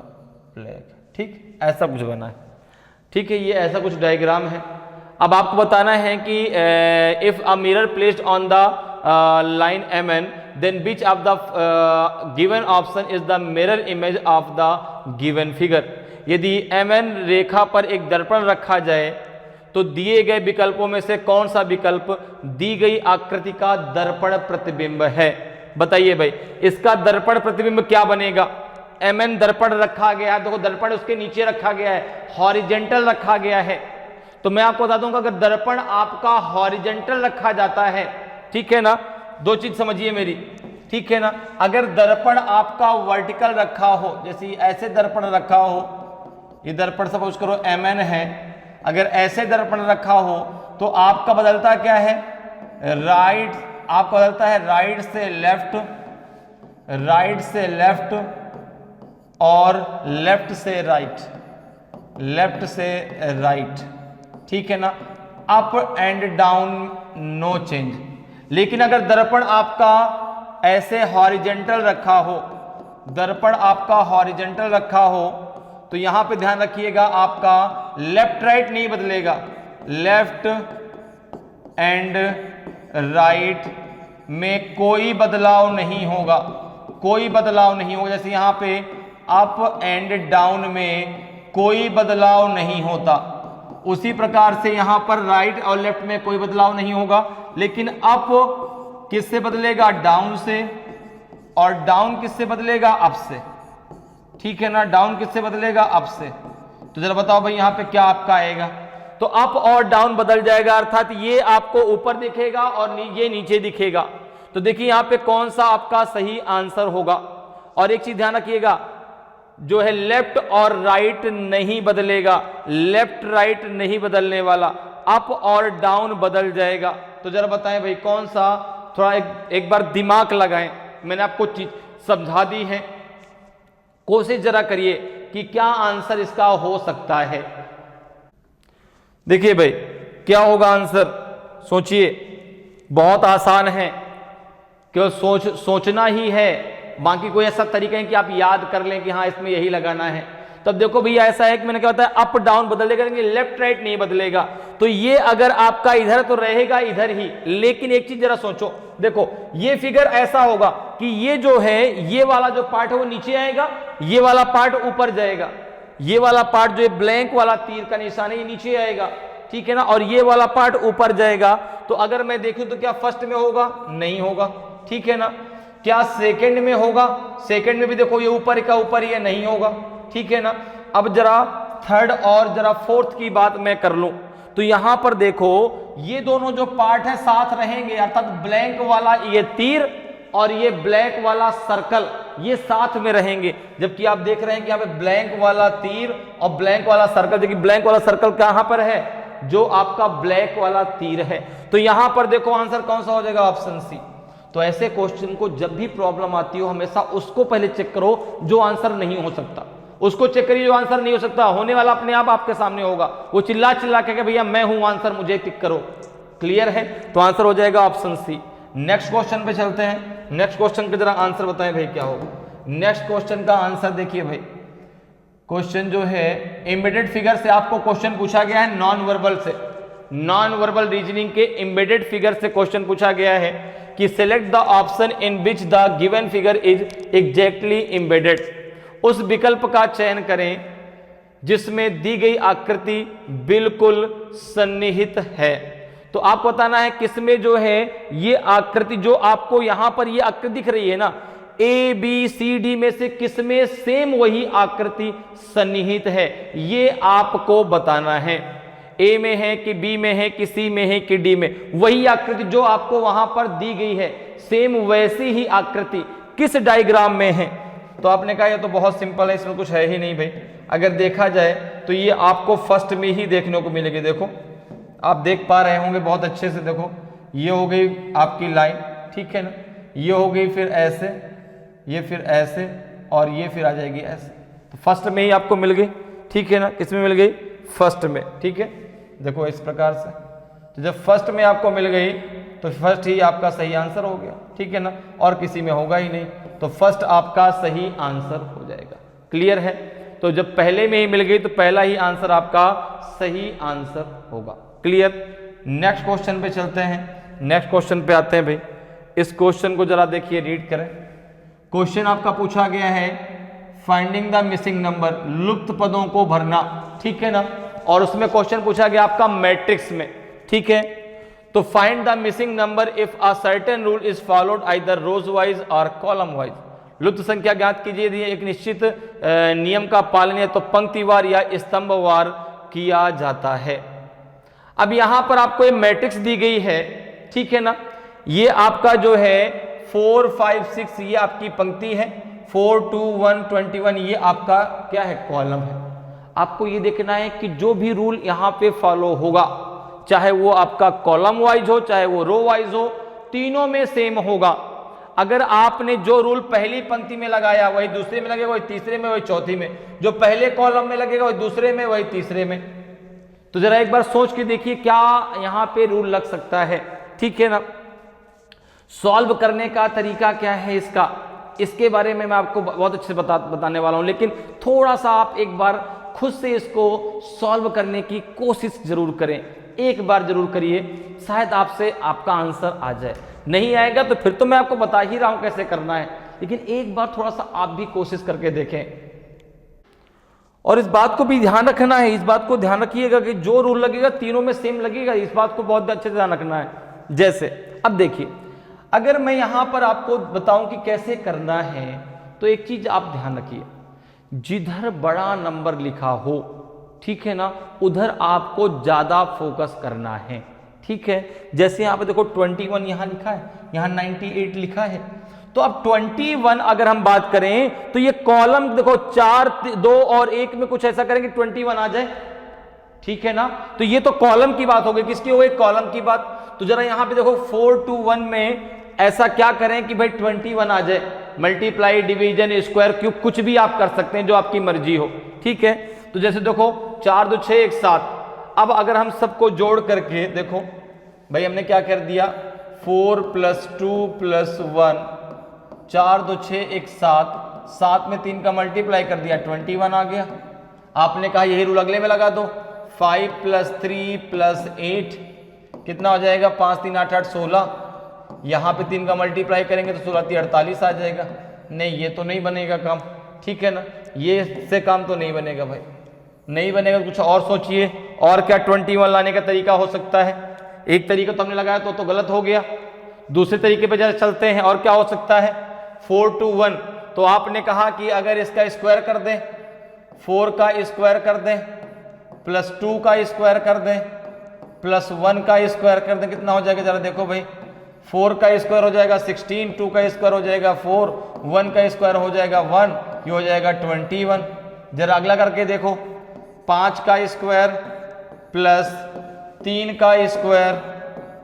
Speaker 1: ब्लैक है, ठीक। ऐसा कुछ बना है, ठीक है। ये ऐसा कुछ डायग्राम है। अब आपको बताना है कि if a mirror placed on the line MN, then which of the given option is the mirror image of the given figure। यदि MN रेखा पर एक दर्पण रखा जाए तो दिए गए विकल्पों में से कौन सा विकल्प दी गई आकृति का दर्पण प्रतिबिंब है? बताइए भाई, इसका दर्पण प्रतिबिंब क्या बनेगा? MN दर्पण रखा गया है, देखो दर्पण उसके नीचे रखा गया है, हॉरिजेंटल रखा गया है। तो मैं आपको बता दूंगा, अगर दर्पण आपका हॉरिजेंटल रखा जाता है, ठीक है ना, दो चीज समझिए मेरी, ठीक है ना। अगर दर्पण आपका वर्टिकल रखा हो, जैसे ऐसे दर्पण रखा हो, ये दर्पण सपोज करो MN है, अगर ऐसे दर्पण रखा हो तो आपका बदलता क्या है? राइट, आपका बदलता है राइट से लेफ्ट, राइट से लेफ्ट, और लेफ्ट से राइट, लेफ्ट से राइट, ठीक है ना। Up and down no change. लेकिन अगर दर्पण आपका ऐसे हॉरिजेंटल रखा हो, दर्पण आपका हॉरिजेंटल रखा हो, तो यहां पे ध्यान रखिएगा, आपका लेफ्ट राइट नहीं बदलेगा, लेफ्ट एंड राइट में कोई बदलाव नहीं होगा, कोई बदलाव नहीं होगा। जैसे यहां पे अप एंड डाउन में कोई बदलाव नहीं होता, उसी प्रकार से यहां पर राइट और लेफ्ट में कोई बदलाव नहीं होगा। लेकिन अप किससे बदलेगा? डाउन से, और डाउन किससे बदलेगा? अप से, ठीक है ना। डाउन किससे बदलेगा? अप से। तो जरा बताओ भाई यहां पे क्या आपका आएगा? तो अप और डाउन बदल जाएगा, अर्थात ये आपको ऊपर दिखेगा और ये नीचे दिखेगा। तो देखिए यहां पे कौन सा आपका सही आंसर होगा। और एक चीज ध्यान रखिएगा, जो है लेफ्ट और राइट नहीं बदलेगा, लेफ्ट राइट नहीं बदलने वाला, अप और डाउन बदल जाएगा। तो जरा बताएं भाई कौन सा, थोड़ा एक बार दिमाग लगाएं, मैंने आपको चीज समझा दी है, कोशिश जरा करिए कि क्या आंसर इसका हो सकता है। देखिए भाई क्या होगा आंसर, सोचिए, बहुत आसान है, केवल सोचना ही है, बाकी कोई ऐसा तरीका है कि आप याद कर लें कि हाँ इसमें यही लगाना है। तब देखो भैया ऐसा है कि मैंने क्या बताया, अप डाउन बदलेगा, लेफ्ट राइट नहीं बदलेगा। तो ये अगर आपका इधर तो रहेगा इधर ही, लेकिन एक चीज जरा सोचो, देखो ये फिगर ऐसा होगा कि ये जो है, ये वाला जो पार्ट है वो नीचे आएगा, ये वाला पार्ट ऊपर जाएगा, ये वाला पार्ट जो ब्लैंक वाला तीर का निशान है ये नीचे आएगा, ठीक है ना, और ये वाला पार्ट ऊपर जाएगा। तो अगर मैं देखूं तो क्या फर्स्ट में होगा? नहीं होगा, ठीक है ना। क्या सेकंड में होगा? सेकंड में भी देखो ये ऊपर का ऊपर ही है, नहीं होगा, ठीक है ना। अब जरा थर्ड और जरा फोर्थ की बात मैं कर लूं तो यहां पर देखो ये दोनों जो पार्ट है साथ रहेंगे, अर्थात ब्लैंक वाला ये तीर और ये ब्लैक वाला सर्कल ये साथ में रहेंगे। जबकि आप देख रहे हैं कि यहाँ पे ब्लैंक वाला तीर और ब्लैंक वाला सर्कल, देखिए ब्लैंक वाला सर्कल कहां पर है, जो आपका ब्लैक वाला तीर है। तो यहां पर देखो आंसर कौन सा हो जाएगा, ऑप्शन सी। तो ऐसे क्वेश्चन को जब भी प्रॉब्लम आती हो हमेशा उसको पहले चेक करो जो आंसर नहीं हो सकता, उसको चेक करिए जो आंसर नहीं हो सकता, होने वाला अपने आप आपके सामने होगा। वो चिल्ला चिल्ला के भैया मैं हूं आंसर, मुझे टिक करो। क्लियर है, तो आंसर हो जाएगा ऑप्शन सी। नेक्स्ट क्वेश्चन पे चलते हैं। नेक्स्ट क्वेश्चन के जरा आंसर बताएं भाई क्या होगा। नेक्स्ट क्वेश्चन का आंसर देखिए भाई, क्वेश्चन जो है एम्बेडेड फिगर से आपको क्वेश्चन पूछा गया है, नॉन वर्बल से, नॉन वर्बल रीजनिंग के एम्बेडेड फिगर से क्वेश्चन पूछा गया है कि select the option in which the given figure is exactly embedded. उस विकल्प का चयन करें जिसमें दी गई आकृति बिल्कुल सन्निहित है। तो आपको बताना है किसमें जो है ये आकृति, जो आपको यहां पर ये आकृति दिख रही है ना, ए बी सी डी में से किसमें सेम वही आकृति सन्निहित है, ये आपको बताना है। ए में है कि बी में है कि सी में है कि डी में, वही आकृति जो आपको वहां पर दी गई है सेम वैसी ही आकृति किस डायग्राम में है। तो आपने कहा ये तो बहुत सिंपल है, इसमें कुछ है ही नहीं भाई। अगर देखा जाए तो ये आपको फर्स्ट में ही देखने को मिलेगी। देखो आप देख पा रहे होंगे बहुत अच्छे से, देखो ये हो गई आपकी लाइन, ठीक है ना, ये हो गई फिर ऐसे, ये फिर ऐसे और ये फिर आ जाएगी ऐसे। तो फर्स्ट में ही आपको मिल गई, ठीक है ना, किसमें मिल गई, फर्स्ट में, ठीक है। देखो इस प्रकार से, तो जब फर्स्ट में आपको मिल गई तो फर्स्ट ही आपका सही आंसर हो गया, ठीक है ना, और किसी में होगा ही नहीं, तो फर्स्ट आपका सही आंसर हो जाएगा। क्लियर है, तो जब पहले में ही मिल गई तो पहला ही आंसर आपका सही आंसर होगा। क्लियर। नेक्स्ट क्वेश्चन पे चलते हैं। नेक्स्ट क्वेश्चन पे आते हैं भाई, इस क्वेश्चन को जरा देखिए, रीड करें। क्वेश्चन आपका पूछा गया है फाइंडिंग द मिसिंग नंबर, लुप्त पदों को भरना, ठीक है ना, और उसमें क्वेश्चन पूछा गया आपका मैट्रिक्स में, ठीक है। तो find the missing number if a certain rule is followed either rows wise और कॉलम वाइज। लुप्त संख्या ज्ञात कीजिए, यदि एक निश्चित नियम का पालन या तो पंक्तिवार या स्तंभवार किया जाता है। अब यहां पर आपको ये मैट्रिक्स दी गई है, ठीक है ना, ये आपका जो है 4 5 6 ये आपकी पंक्ति है, 4 2 1 21 ये आपका क्या है, कॉलम है। आपको ये देखना है कि जो भी रूल यहां पे फॉलो होगा, चाहे वो आपका कॉलम वाइज हो चाहे वो रो वाइज हो, तीनों में सेम होगा। अगर आपने जो रूल पहली पंक्ति में लगाया वही दूसरे में लगेगा, वही तीसरे में, वही चौथी में, जो पहले कॉलम में लगेगा वही दूसरे में, वही तीसरे में। तो जरा एक बार सोच के देखिए क्या यहां पे रूल लग सकता है, ठीक है ना। सॉल्व करने का तरीका क्या है इसका, इसके बारे में मैं आपको बहुत अच्छे से बताने वाला हूं, लेकिन थोड़ा सा आप एक बार खुद से इसको सॉल्व करने की कोशिश जरूर करें, एक बार जरूर करिए, शायद आपसे आपका आंसर आ जाए। नहीं आएगा तो फिर तो मैं आपको बता ही रहा हूं कैसे करना है, लेकिन एक बार थोड़ा सा आप भी कोशिश करके देखें। और इस बात को भी ध्यान रखना है, इस बात को ध्यान रखिएगा कि जो रूल लगेगा तीनों में सेम लगेगा, इस बात को बहुत अच्छे से ध्यान रखना है। जैसे अब देखिए, अगर मैं यहां पर आपको बताऊं कि कैसे करना है, तो एक चीज आप ध्यान रखिए, जिधर बड़ा नंबर लिखा हो, ठीक है ना, उधर आपको ज्यादा फोकस करना है, ठीक है। जैसे यहां पे देखो 21 यहां लिखा है, यहां 98 लिखा है, तो अब 21 अगर हम बात करें तो ये कॉलम देखो 4 2 और 1 में कुछ ऐसा करेंगे 21 आ जाए, ठीक है ना। तो ये तो कॉलम की बात हो गई, किसकी हो गई, कॉलम की बात। तो जरा यहां पे देखो 4 2 1 में ऐसा क्या करें कि भाई 21 आ जाए, मल्टीप्लाई डिवीजन स्क्वायर क्यूब कुछ भी आप कर सकते हैं जो आपकी मर्जी हो, ठीक है। तो जैसे देखो 4 2 6 1 7, अब अगर हम सबको जोड़ करके देखो भाई हमने क्या कर दिया, 4 + 2 + 1, 4 2 6 1 7, 7 में 3 का मल्टीप्लाई कर दिया 21 आ गया। आपने कहा यही रूल अगले में लगा दो, 5 + 3 + 8 कितना हो जाएगा, 5 3 8 8 16, यहाँ पे 3 का मल्टीप्लाई करेंगे तो 16 3 48 आ जाएगा। नहीं ये तो नहीं बनेगा काम, ठीक है ना, ये से काम तो नहीं बनेगा भाई, नहीं बनेगा। कुछ और सोचिए, और क्या 21 लाने का तरीका हो सकता है। एक तरीका तो हमने लगाया तो गलत हो गया, दूसरे तरीके पे जरा चलते हैं। और क्या हो सकता है, 4 2 1, तो आपने कहा कि अगर इसका स्क्वायर कर दें 4 का स्क्वायर कर दें प्लस 2 का स्क्वायर कर दें प्लस 1 का स्क्वायर कर दें, कितना हो जाएगा जरा देखो भाई। 4 का स्क्वायर हो जाएगा 16, 2 का स्क्वायर हो जाएगा 4, 1 का स्क्वायर हो जाएगा 1, ये हो जाएगा 21। जरा अगला करके देखो, 5 का स्क्वायर प्लस 3 का स्क्वायर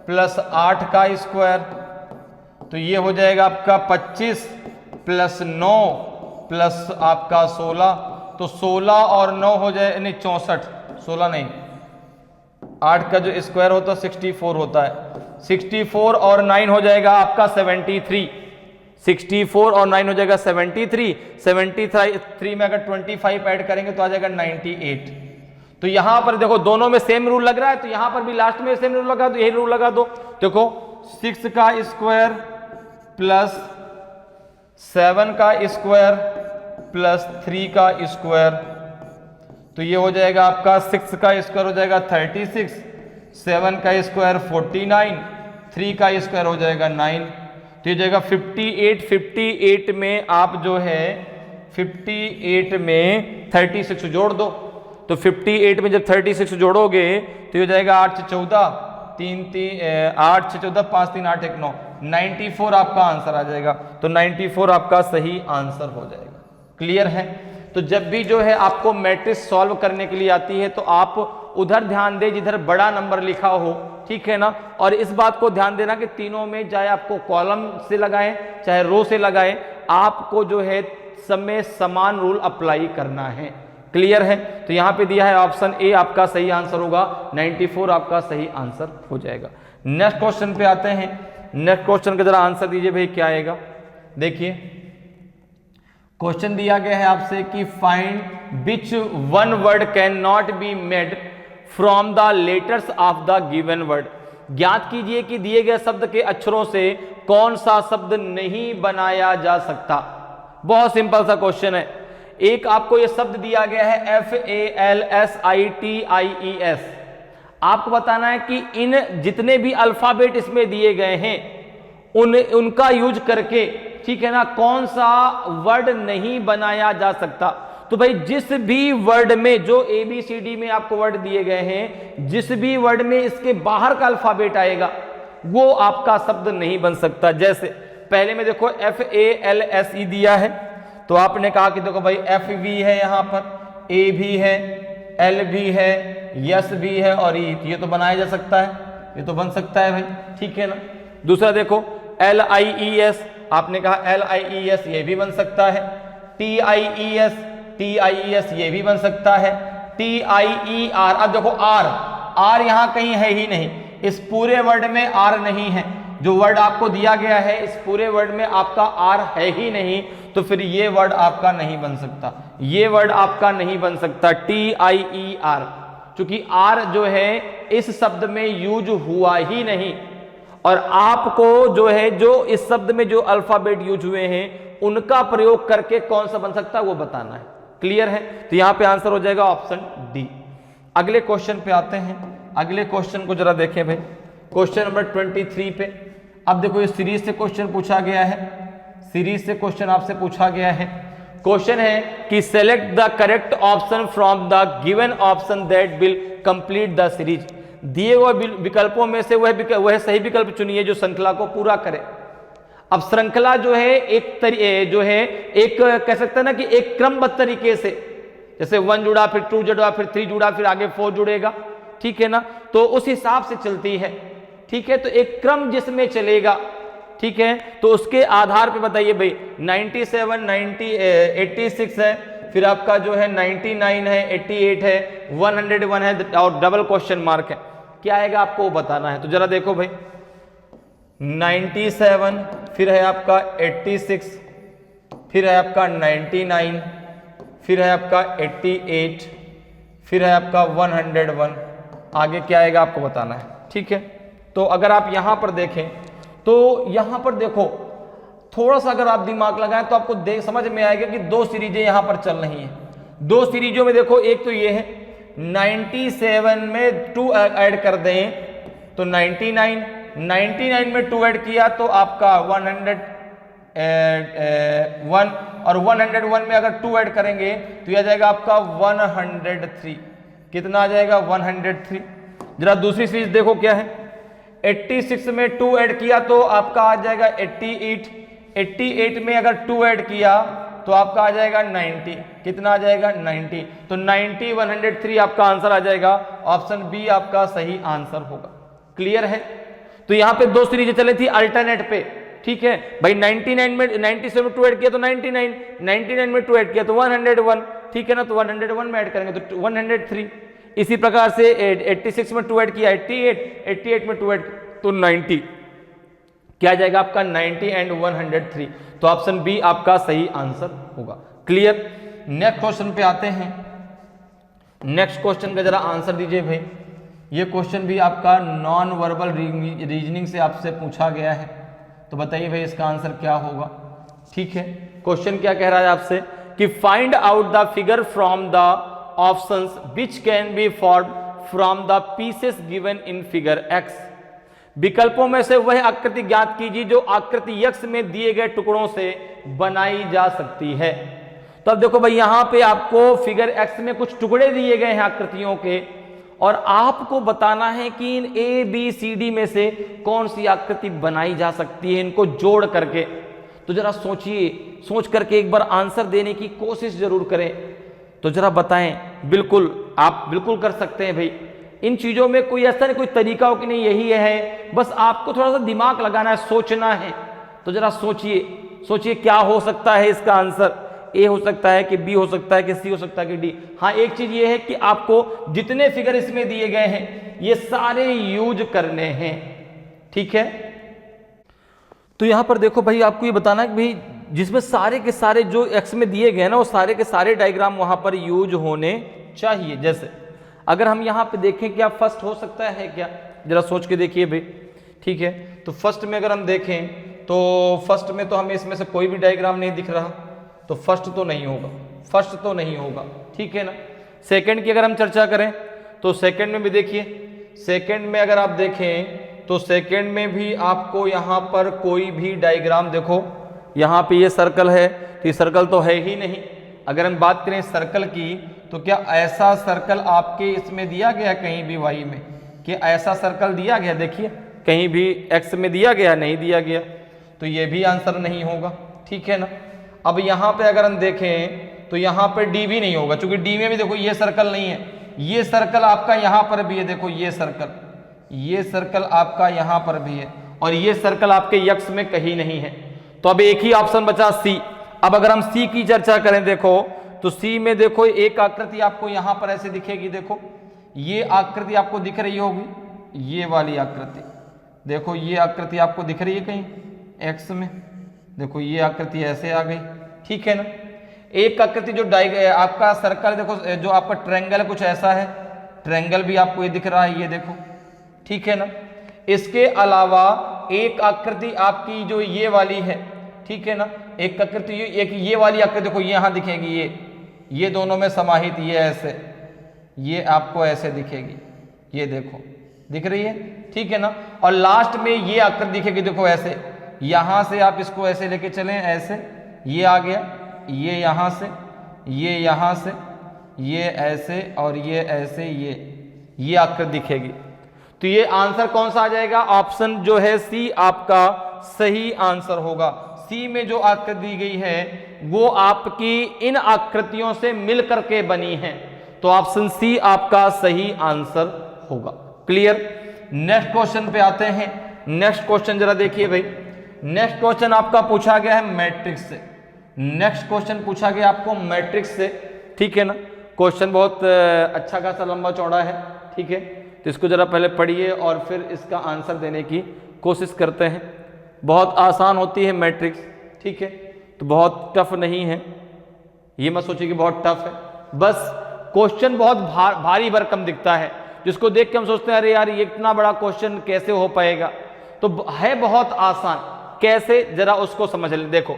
Speaker 1: प्लस 8 का स्क्वायर, तो ये हो जाएगा आपका 25 प्लस 9 प्लस आपका 16, तो 16 और 9 हो जाए नहीं 64, 16 नहीं, 8 का जो स्क्वायर होता है 64 होता है, 64 और 9 हो जाएगा आपका 73, 64 और 9 हो जाएगा 73, 73 में अगर 25 ऐड करेंगे तो आ जाएगा 98। तो यहां पर देखो दोनों में सेम रूल लग रहा है, तो यहां पर भी लास्ट में सेम रूल लगा दो, यही रूल लगा दो। देखो 6 का स्क्वायर प्लस 7 का स्क्वायर प्लस 3 का स्क्वायर, तो ये हो जाएगा आपका 6 का स्क्वायर हो जाएगा 36, 7 का स्क्वायर 49, 3 का स्क्वायर हो जाएगा 9, तो ये जाएगा 58। 58 में आप जो है 58 में 36 जोड़ दो, तो 58 में जब 36 जोड़ोगे तो ये हो जाएगा 8 से 14, 8 से 14, 5 3 8 1 9, 94 आपका आंसर आ जाएगा। तो 94 आपका सही आंसर हो जाएगा। क्लियर है? तो जब भी जो है आपको मैट्रिक्स सॉल्व करने के लिए आती है तो आप उधर ध्यान दें जिधर बड़ा नंबर लिखा हो, ठीक है ना। और इस बात को ध्यान देना कि तीनों में चाहे आपको कॉलम से लगाएं चाहे रो से लगाएं, आपको जो है सब में समान रूल अप्लाई करना है। क्लियर है? तो यहां पे दिया है ऑप्शन ए आपका सही आंसर होगा, 94 आपका सही आंसर हो जाएगा। नेक्स्ट क्वेश्चन पे आते हैं। नेक्स्ट क्वेश्चन का जरा आंसर दीजिए भाई, क्या आएगा। देखिए क्वेश्चन दिया गया है आपसे कि find which one word can not be made from the letters of the given word. ज्ञात कीजिए कि दिए गए शब्द के अक्षरों से कौन सा शब्द नहीं बनाया जा सकता। बहुत सिंपल सा क्वेश्चन है। एक आपको यह शब्द दिया गया है FALSITIES, आपको बताना है कि इन जितने भी अल्फाबेट इसमें दिए गए हैं उनका यूज करके, ठीक है ना, कौन सा वर्ड नहीं बनाया जा सकता। तो भाई जिस भी वर्ड में जो ABCD में आपको वर्ड दिए गए हैं, जिस भी वर्ड में इसके बाहर का अल्फाबेट आएगा वो आपका शब्द नहीं बन सकता। जैसे पहले में देखो FALSE दिया है, तो आपने कहा कि देखो भाई F भी है, यहां पर A भी है, L भी है, S भी है और E, ये तो बनाया जा सकता है, ये तो बन सकता है भाई, ठीक है ना। दूसरा देखो LIES, आपने कहा LIES, ये भी बन सकता है। TIES ये भी बन सकता है। TIER, अब देखो R यहां कहीं है ही नहीं, इस पूरे वर्ड में R नहीं है। जो वर्ड आपको दिया गया है इस पूरे वर्ड में आपका R है ही नहीं, तो फिर ये वर्ड आपका नहीं बन सकता, ये वर्ड आपका नहीं बन सकता TIER, क्योंकि R जो है इस शब्द में यूज हुआ ही नहीं। और आपको जो है जो इस शब्द में जो अल्फाबेट यूज हुए हैं उनका प्रयोग करके कौन सा बन सकता है वो बताना है। क्लियर है? तो यहां पे आंसर हो जाएगा ऑप्शन डी। अगले क्वेश्चन पे आते हैं। अगले क्वेश्चन को जरा देखें भाई, क्वेश्चन नंबर 23 पे। अब देखो ये सीरीज से क्वेश्चन पूछा गया है, सीरीज से क्वेश्चन आपसे पूछा गया है। क्वेश्चन है कि select the correct option from the given option that will complete the series. दिए हुए विकल्पों में से वह सही विकल्प चुनिए जो श्रृंखला को पूरा करे। अब श्रृंखला जो है एक कह सकते हैं ना कि एक क्रमबद्ध तरीके से, जैसे 1 जुड़ा फिर 2 जुड़ा फिर 3 जुड़ा फिर आगे 4 जुड़ेगा, ठीक है ना, तो उस हिसाब से चलती है। ठीक है, तो एक क्रम जिसमें चलेगा, ठीक है, तो उसके आधार पे बताइए भाई 97 86 है, फिर आपका जो है 99 है, 88 है, 101 है और डबल क्वेश्चन मार्क है। क्या आएगा आपको वो बताना है। तो जरा देखो भाई 97, फिर है आपका 86, फिर है आपका 99, फिर है आपका 88, फिर है आपका 101, आगे क्या आएगा आपको बताना है। ठीक है, तो अगर आप यहां पर देखें तो यहां पर देखो थोड़ा सा अगर आप दिमाग लगाएं तो आपको समझ में आएगा कि 2 सीरीजें यहां पर चल रही हैं। 2 सीरीजों में देखो, एक तो ये है 97 में 2 ऐड कर दें तो 99 में 2 ऐड किया तो आपका 101, और 101 में अगर 2 ऐड करेंगे तो यह आ जाएगा आपका 103। कितना आ जाएगा? 103। जरा दूसरी सीरीज देखो क्या है, 86 में 2 ऐड किया तो आपका आ जाएगा 88। 88 में अगर 2 ऐड किया तो आपका आ जाएगा 90। कितना आ जाएगा? 90। तो 90 103 आपका आंसर आ जाएगा। ऑप्शन बी आपका सही आंसर होगा। क्लियर है? तो यहां पे दो सीरीज चली थी अल्टरनेट पे, ठीक है भाई। 99 में 97 में 2 ऐड किया तो 99, 99 में 2 ऐड किया तो 101, ठीक है ना। तो 101 में ऐड करेंगे तो 103। इसी प्रकार से 86 में 2 ऐड किया 88, 88 में 2 ऐड तो 90। क्या जाएगा आपका? 90 एंड 103। तो ऑप्शन बी आपका सही आंसर होगा। क्लियर? नेक्स्ट क्वेश्चन पे आते हैं। नेक्स्ट क्वेश्चन का जरा आंसर दीजिए भाई। ये क्वेश्चन भी आपका नॉन वर्बल रीजनिंग से आपसे पूछा गया है, तो बताइए भाई इसका आंसर क्या होगा। ठीक है, क्वेश्चन क्या कह रहा है आपसे कि find out the figure from the options which can be form from the pieces given in figure x. विकल्पों में से वह आकृति ज्ञात कीजिए जो आकृति यक्स में दिए गए टुकड़ों से बनाई जा सकती है। तो अब देखो भाई, यहां पे आपको फिगर एक्स में कुछ टुकड़े दिए गए हैं आकृतियों के, और आपको बताना है कि इन ए बी सी डी में से कौन सी आकृति बनाई जा सकती है, इनको जोड़ करके। तो जरा सोचिए, सोच करके एक बार आंसर देने की कोशिश जरूर करें। तो जरा बताएं। बिल्कुल, आप बिल्कुल कर सकते हैं भाई। इन चीजों में कोई ऐसा नहीं कोई तरीका हो कि नहीं यही है, बस आपको थोड़ा सा दिमाग लगाना है, सोचना है। तो जरा सोचिए, सोचिए क्या हो सकता है इसका आंसर। ए हो सकता है कि बी हो सकता है कि सी हो सकता है कि डी। हाँ, एक चीज ये है कि आपको जितने फिगर इसमें दिए गए हैं ये सारे यूज करने हैं। ठीक है, तो यहां पर देखो भाई, आपको ये बताना है कि भाई जिसमें सारे के सारे जो एक्स में दिए गए ना, वो सारे के सारे डायग्राम वहां पर यूज होने चाहिए। जैसे अगर हम यहां पे देखें, क्या फर्स्ट हो सकता है क्या? जरा सोच के देखिए भाई। ठीक है, तो फर्स्ट में अगर हम देखें तो फर्स्ट में तो हमें इसमें से कोई भी डायग्राम नहीं दिख रहा, तो फर्स्ट तो नहीं होगा, फर्स्ट तो नहीं होगा। ठीक है ना। सेकंड की अगर हम चर्चा करें तो सेकंड में भी देखिए, सेकंड में अगर आप देखें तो सेकंड में भी आपको यहां पर कोई भी डायग्राम, देखो यहां पे ये सर्कल है, तो ये सर्कल तो है ही नहीं। अगर हम बात करें सर्कल की, तो क्या ऐसा सर्कल आपके इसमें दिया गया कहीं भी वाई में? कि ऐसा सर्कल दिया गया? देखिए कहीं भी एक्स में दिया गया? नहीं दिया गया, तो ये भी आंसर नहीं होगा। ठीक है ना। अब यहाँ पे अगर हम देखें तो यहाँ पे डी भी नहीं होगा, क्योंकि डी में भी देखो ये सर्कल नहीं है। ये सर्कल आपका यहाँ पर भी है, देखो ये सर्कल आपका यहाँ पर भी है, और ये सर्कल आपके यक्स में कहीं नहीं है। तो अब एक ही ऑप्शन बचा सी। अब अगर हम सी की चर्चा करें, देखो तो सी में देखो एक आकृति आपको यहां पर ऐसे दिखेगी। देखो ये आकृति आपको दिख रही होगी, ये वाली आकृति, देखो ये आकृति आपको दिख रही है कहीं एक्स में। देखो ये आकृति ऐसे आ गई। ठीक है ना। एक आकृति जो आपका सर्कल, देखो जो आपका ट्रायंगल कुछ ऐसा है, ट्रायंगल भी आपको ये दिख रहा है, ये देखो। ठीक है ना। इसके अलावा एक आकृति आपकी जो ये वाली है, ठीक है ना, एक आकृति, एक ये वाली आकृति देखो ये यहां दिखेगी, ये दोनों में समाहित, ये ऐसे, ये आपको ऐसे दिखेगी, ये देखो दिख रही है। ठीक है ना। और लास्ट में ये आकृति दिखेगी, देखो ऐसे, यहां से आप इसको ऐसे लेके चलें, ऐसे ये आ गया, ये यहां से, ये यहां से, ये ऐसे और ये ऐसे, ये आकृति दिखेगी। तो ये आंसर कौन सा आ जाएगा? ऑप्शन जो है सी आपका सही आंसर होगा। सी में जो आकृति दी गई है वो आपकी इन आकृतियों से मिलकर के बनी है, तो ऑप्शन सी आपका सही आंसर होगा। क्लियर। नेक्स्ट क्वेश्चन पे आते हैं। नेक्स्ट क्वेश्चन जरा देखिए भाई। नेक्स्ट क्वेश्चन आपका पूछा गया है मैट्रिक्स से। नेक्स्ट क्वेश्चन पूछा गया आपको मैट्रिक्स से। ठीक है ना। क्वेश्चन बहुत अच्छा खासा लंबा चौड़ा है। ठीक है, तो इसको जरा पहले पढ़िए और फिर इसका आंसर देने की कोशिश करते हैं। बहुत आसान होती है मैट्रिक्स। ठीक है, तो बहुत टफ नहीं है, ये मत सोचिए कि बहुत टफ है। बस क्वेश्चन बहुत भारी भरकम दिखता है, जिसको देख के हम सोचते हैं अरे यार ये इतना बड़ा क्वेश्चन कैसे हो पाएगा। तो है बहुत आसान। कैसे, जरा उसको समझ लें। देखो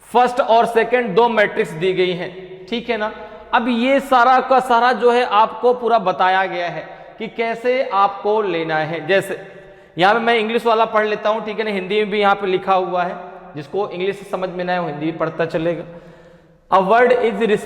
Speaker 1: फर्स्ट और सेकंड दो मैट्रिक्स दी गई हैं। ठीक है ना। अब ये सारा का सारा जो है आपको पूरा बताया गया है कि कैसे आपको लेना है। जैसे यहां पे मैं इंग्लिश वाला पढ़ लेता हूं, ठीक है ना, हिंदी में भी यहां पे लिखा हुआ है। जिसको इंग्लिश समझ में ना आए वो हिंदी भी पढ़ता चलेगा। A word is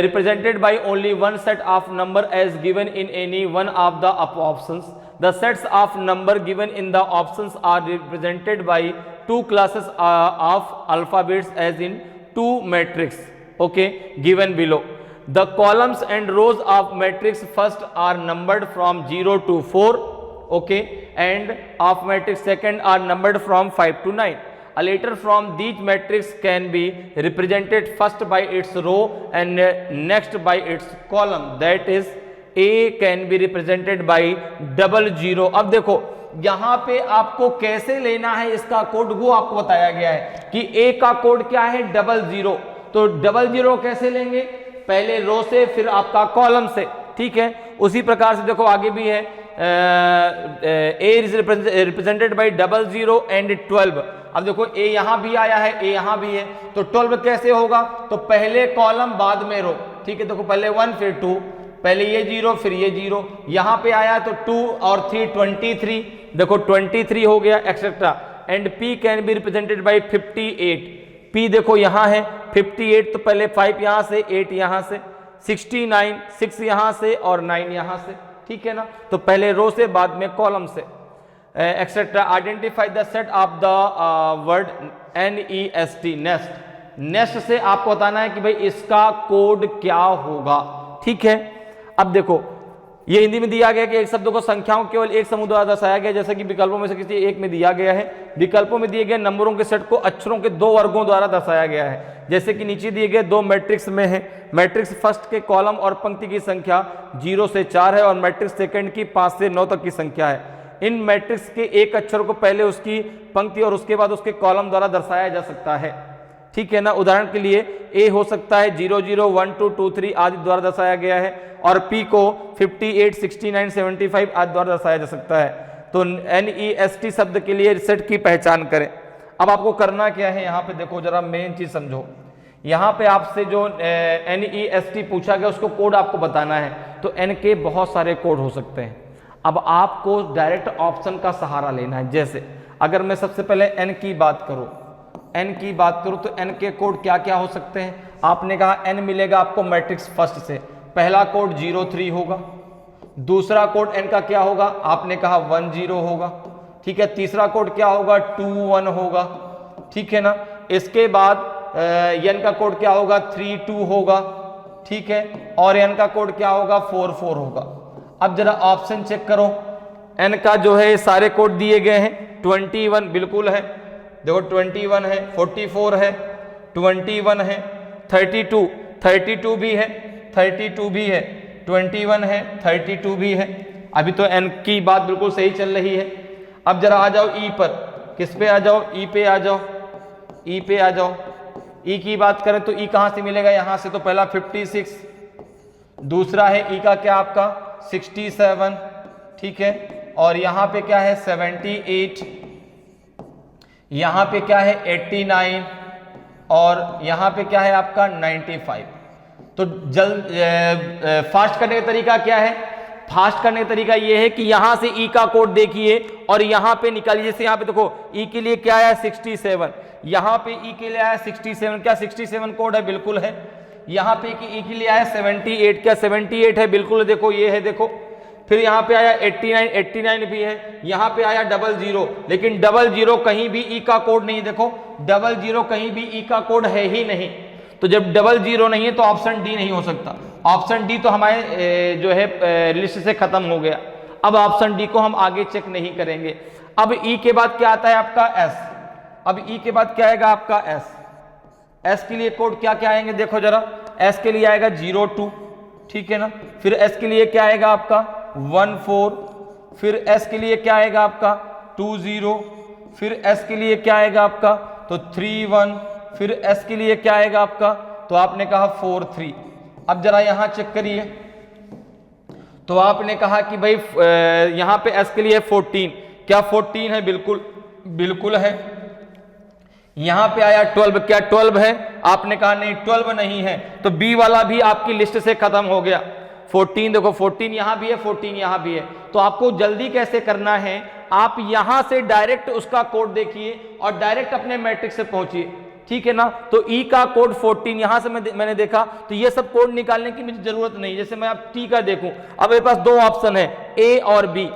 Speaker 1: represented by only one set of number as given in any one of the options. The sets of number given in the options are represented by two classes of alphabets as in two matrix, okay, given below. The columns and rows of matrix first are numbered from 0 to 4, okay, and of matrix second are numbered from 5 to 9. A letter from these matrix can be represented first by its row and next by its column. That is, A can be represented by 00. अब देखो यहाँ पे आपको कैसे लेना है इसका code वो आपको बताया गया है कि A का कोड क्या है 00। तो 00 कैसे लेंगे, पहले रो से फिर आपका कॉलम से, ठीक है। उसी प्रकार से देखो आगे भी है A is represented by 00 and 12। अब देखो A यहां भी आया है, A यहां भी है, तो 12 कैसे होगा, तो पहले कॉलम बाद में रो, ठीक है। देखो पहले 1 फिर 2, पहले ये 0 फिर ये 0, यहां पे आया तो 2 और 3 23, देखो 23 हो गया etcetera. And P can be represented by 58। P देखो यहां है 58, तो पहले 5 यहां से, 8 यहां से, 69, 6 यहां से और 9 यहां से, ठीक है ना। तो पहले रो से बाद में कॉलम से, etcetera. Identify the set of the word NEST, nest. Nest से आपको बताना है कि भाई इसका कोड क्या होगा, ठीक है। अब देखो ये हिंदी में दिया गया कि एक शब्द को संख्याओं केवल एक समूह द्वारा दर्शाया गया, जैसे कि विकल्पों में से किसी एक में दिया गया है। विकल्पों में दिए गए नंबरों के सेट को अक्षरों के 2 वर्गों द्वारा दर्शाया गया है, जैसे कि नीचे दिए गए 2 मैट्रिक्स में है। मैट्रिक्स फर्स्ट के कॉलम और पंक्ति की संख्या 0 से 4 है और मैट्रिक्स सेकंड की 5 से 9 तक की संख्या है। इन मैट्रिक्स के एक अक्षर को पहले उसकी पंक्ति और उसके बाद उसके कॉलम द्वारा दर्शाया जा सकता है, ठीक है ना। उदाहरण के लिए A हो सकता है 0 0 1 2 2 3 आदि द्वारा दर्शाया गया है, और P को 58 69 75 आदि द्वारा दर्शाया जा सकता है। तो NEST शब्द के लिए सेट की पहचान करें। अब आपको करना क्या है, यहाँ पे देखो जरा मेन चीज समझो। यहाँ पे आपसे जो NEST पूछा गया उसको कोड आपको बताना है। तो N के बहुत सारे कोड हो सकते हैं। अब आपको डायरेक्ट ऑप्शन का सहारा लेना है। जैसे अगर मैं सबसे पहले N की बात करूं तो N के कोड क्या क्या हो सकते हैं। आपने कहा N मिलेगा आपको मैट्रिक्स फर्स्ट से, पहला कोड 03 होगा। दूसरा कोड N का क्या होगा, आपने कहा 10 होगा, ठीक है। तीसरा कोड क्या होगा 21 होगा, ठीक है ना। इसके बाद N का कोड क्या होगा 32 होगा, ठीक है। और N का कोड क्या होगा 44 होगा। अब जरा ऑप्शन चेक करो, N का जो है सारे कोड दिए गए हैं। 21 बिल्कुल है, देखो 21 है, 44 है, 21 है, 32 भी है, 32 भी है, 21 है, 32 भी है। अभी तो N की बात बिल्कुल सही चल रही है। अब जरा आ जाओ E पर, किस पे आ जाओ, E पे आ जाओ, E पे आ जाओ। E की बात करें तो E कहां से मिलेगा, यहां से। तो पहला 56, दूसरा है E का क्या आपका 67, ठीक है। और यहां पे क्या है 78, यहां पे क्या है 89 और यहां पे क्या है आपका 95। तो फास्ट करने का तरीका क्या है, फास्ट करने का तरीका यह है कि यहां से E का कोड देखिए और यहां पे निकालिए। जैसे यहां पे देखो E के लिए क्या आया 67, यहां पे E के लिए आया 67, क्या 67 कोड है, बिल्कुल है। यहां पे E के लिए आया 78, क्या 78 है, बिल्कुल। देखो ये है, देखो। फिर यहाँ पे आया 89 भी है। यहाँ पे आया 00, लेकिन 00 कहीं भी E का कोड नहीं। देखो 00 कहीं भी E का कोड है ही नहीं। तो जब 00 नहीं है तो ऑप्शन डी नहीं हो सकता। ऑप्शन डी तो हमारे जो है लिस्ट से खत्म हो गया। अब ऑप्शन डी को हम आगे चेक नहीं करेंगे। अब E के बाद क्या आता है आपका S। अब E के बाद क्या आएगा आपका S। S के लिए कोड क्या क्या आएंगे, देखो जरा। S के लिए आएगा 02, ठीक है ना। फिर S के लिए क्या आएगा आपका 14, फिर S के लिए क्या आएगा आपका 20, फिर S के लिए क्या आएगा आपका तो 31, फिर S के लिए क्या आएगा आपका तो आपने कहा 43। अब जरा यहां चेक करिए, तो आपने कहा कि भाई यहां पे S के लिए 14, क्या 14 है, बिल्कुल बिल्कुल है। यहां पे आया 12, क्या 12 है, आपने कहा नहीं 12 नहीं है। तो B वाला भी आपकी लिस्ट से खत्म हो गया। 14 देखो 14 यहां भी है, 14 यहां भी है। तो आपको जल्दी कैसे करना है, आप यहां से डायरेक्ट उसका कोड देखिए और डायरेक्ट अपने मैट्रिक्स से पहुंचिए, ठीक है ना। तो ई का कोड 14 यहां से मैंने देखा, तो ये सब कोड निकालने की मुझे जरूरत नहीं। जैसे मैं अब टी का देखूं, अब मेरे पास दो ऑप्शन है ए और बी।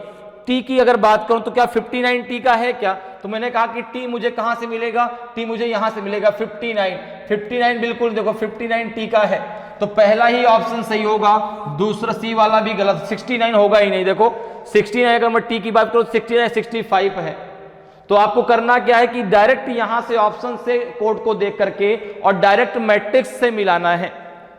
Speaker 1: टी की अगर बात करूं तो क्या 59 टी का है क्या, तो मैंने कहा कि टी मुझे कहां से मिलेगा, टी मुझे यहां से मिलेगा 59 बिल्कुल देखो 59 टी का है, तो पहला ही ऑप्शन सही होगा, दूसरा सी वाला भी गलत, 69 होगा ही नहीं। देखो 69 अगर मैं टी की बात करूं 69 65 है। तो आपको करना क्या है कि डायरेक्ट यहां से ऑप्शन से कोड को देख करके और डायरेक्ट मैट्रिक्स से मिलाना है,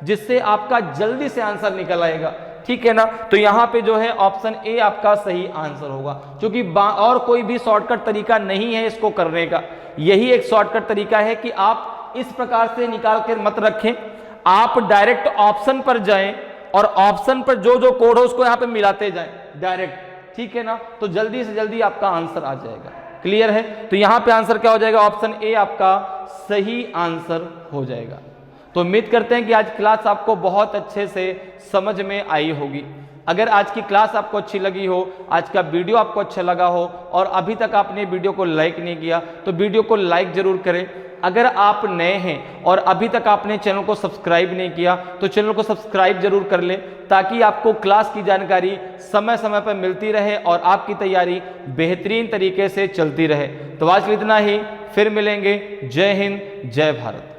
Speaker 1: जिससे आपका जल्दी से आंसर निकल आएगा, ठीक है ना। तो यहां पे जो है ऑप्शन ए आपका सही आंसर होगा, क्योंकि और कोई भी शॉर्टकट तरीका नहीं है इसको करने का। यही एक शॉर्टकट तरीका है कि आप इस प्रकार से निकाल कर मत रखें, आप डायरेक्ट ऑप्शन पर जाएं और ऑप्शन पर जो जो कोड हो उसको यहां पे मिलाते जाएं डायरेक्ट, ठीक है ना। तो जल्दी से जल्दी आपका आंसर आ जाएगा। क्लियर है। तो यहां पे आंसर क्या हो जाएगा, ऑप्शन ए आपका सही आंसर हो जाएगा। तो उम्मीद करते हैं कि आज क्लास आपको बहुत अच्छे से समझ में आई होगी। अगर आज की क्लास आपको अच्छी लगी हो, आज का वीडियो आपको अच्छा लगा हो और अभी तक आपने वीडियो को लाइक नहीं किया तो वीडियो को लाइक जरूर करें। अगर आप नए हैं और अभी तक आपने चैनल को सब्सक्राइब नहीं किया तो चैनल को सब्सक्राइब जरूर कर लें, ताकि आपको क्लास की जानकारी समय समय पर मिलती रहे और आपकी तैयारी बेहतरीन तरीके से चलती रहे। तो आज इतना ही, फिर मिलेंगे। जय हिंद, जय भारत।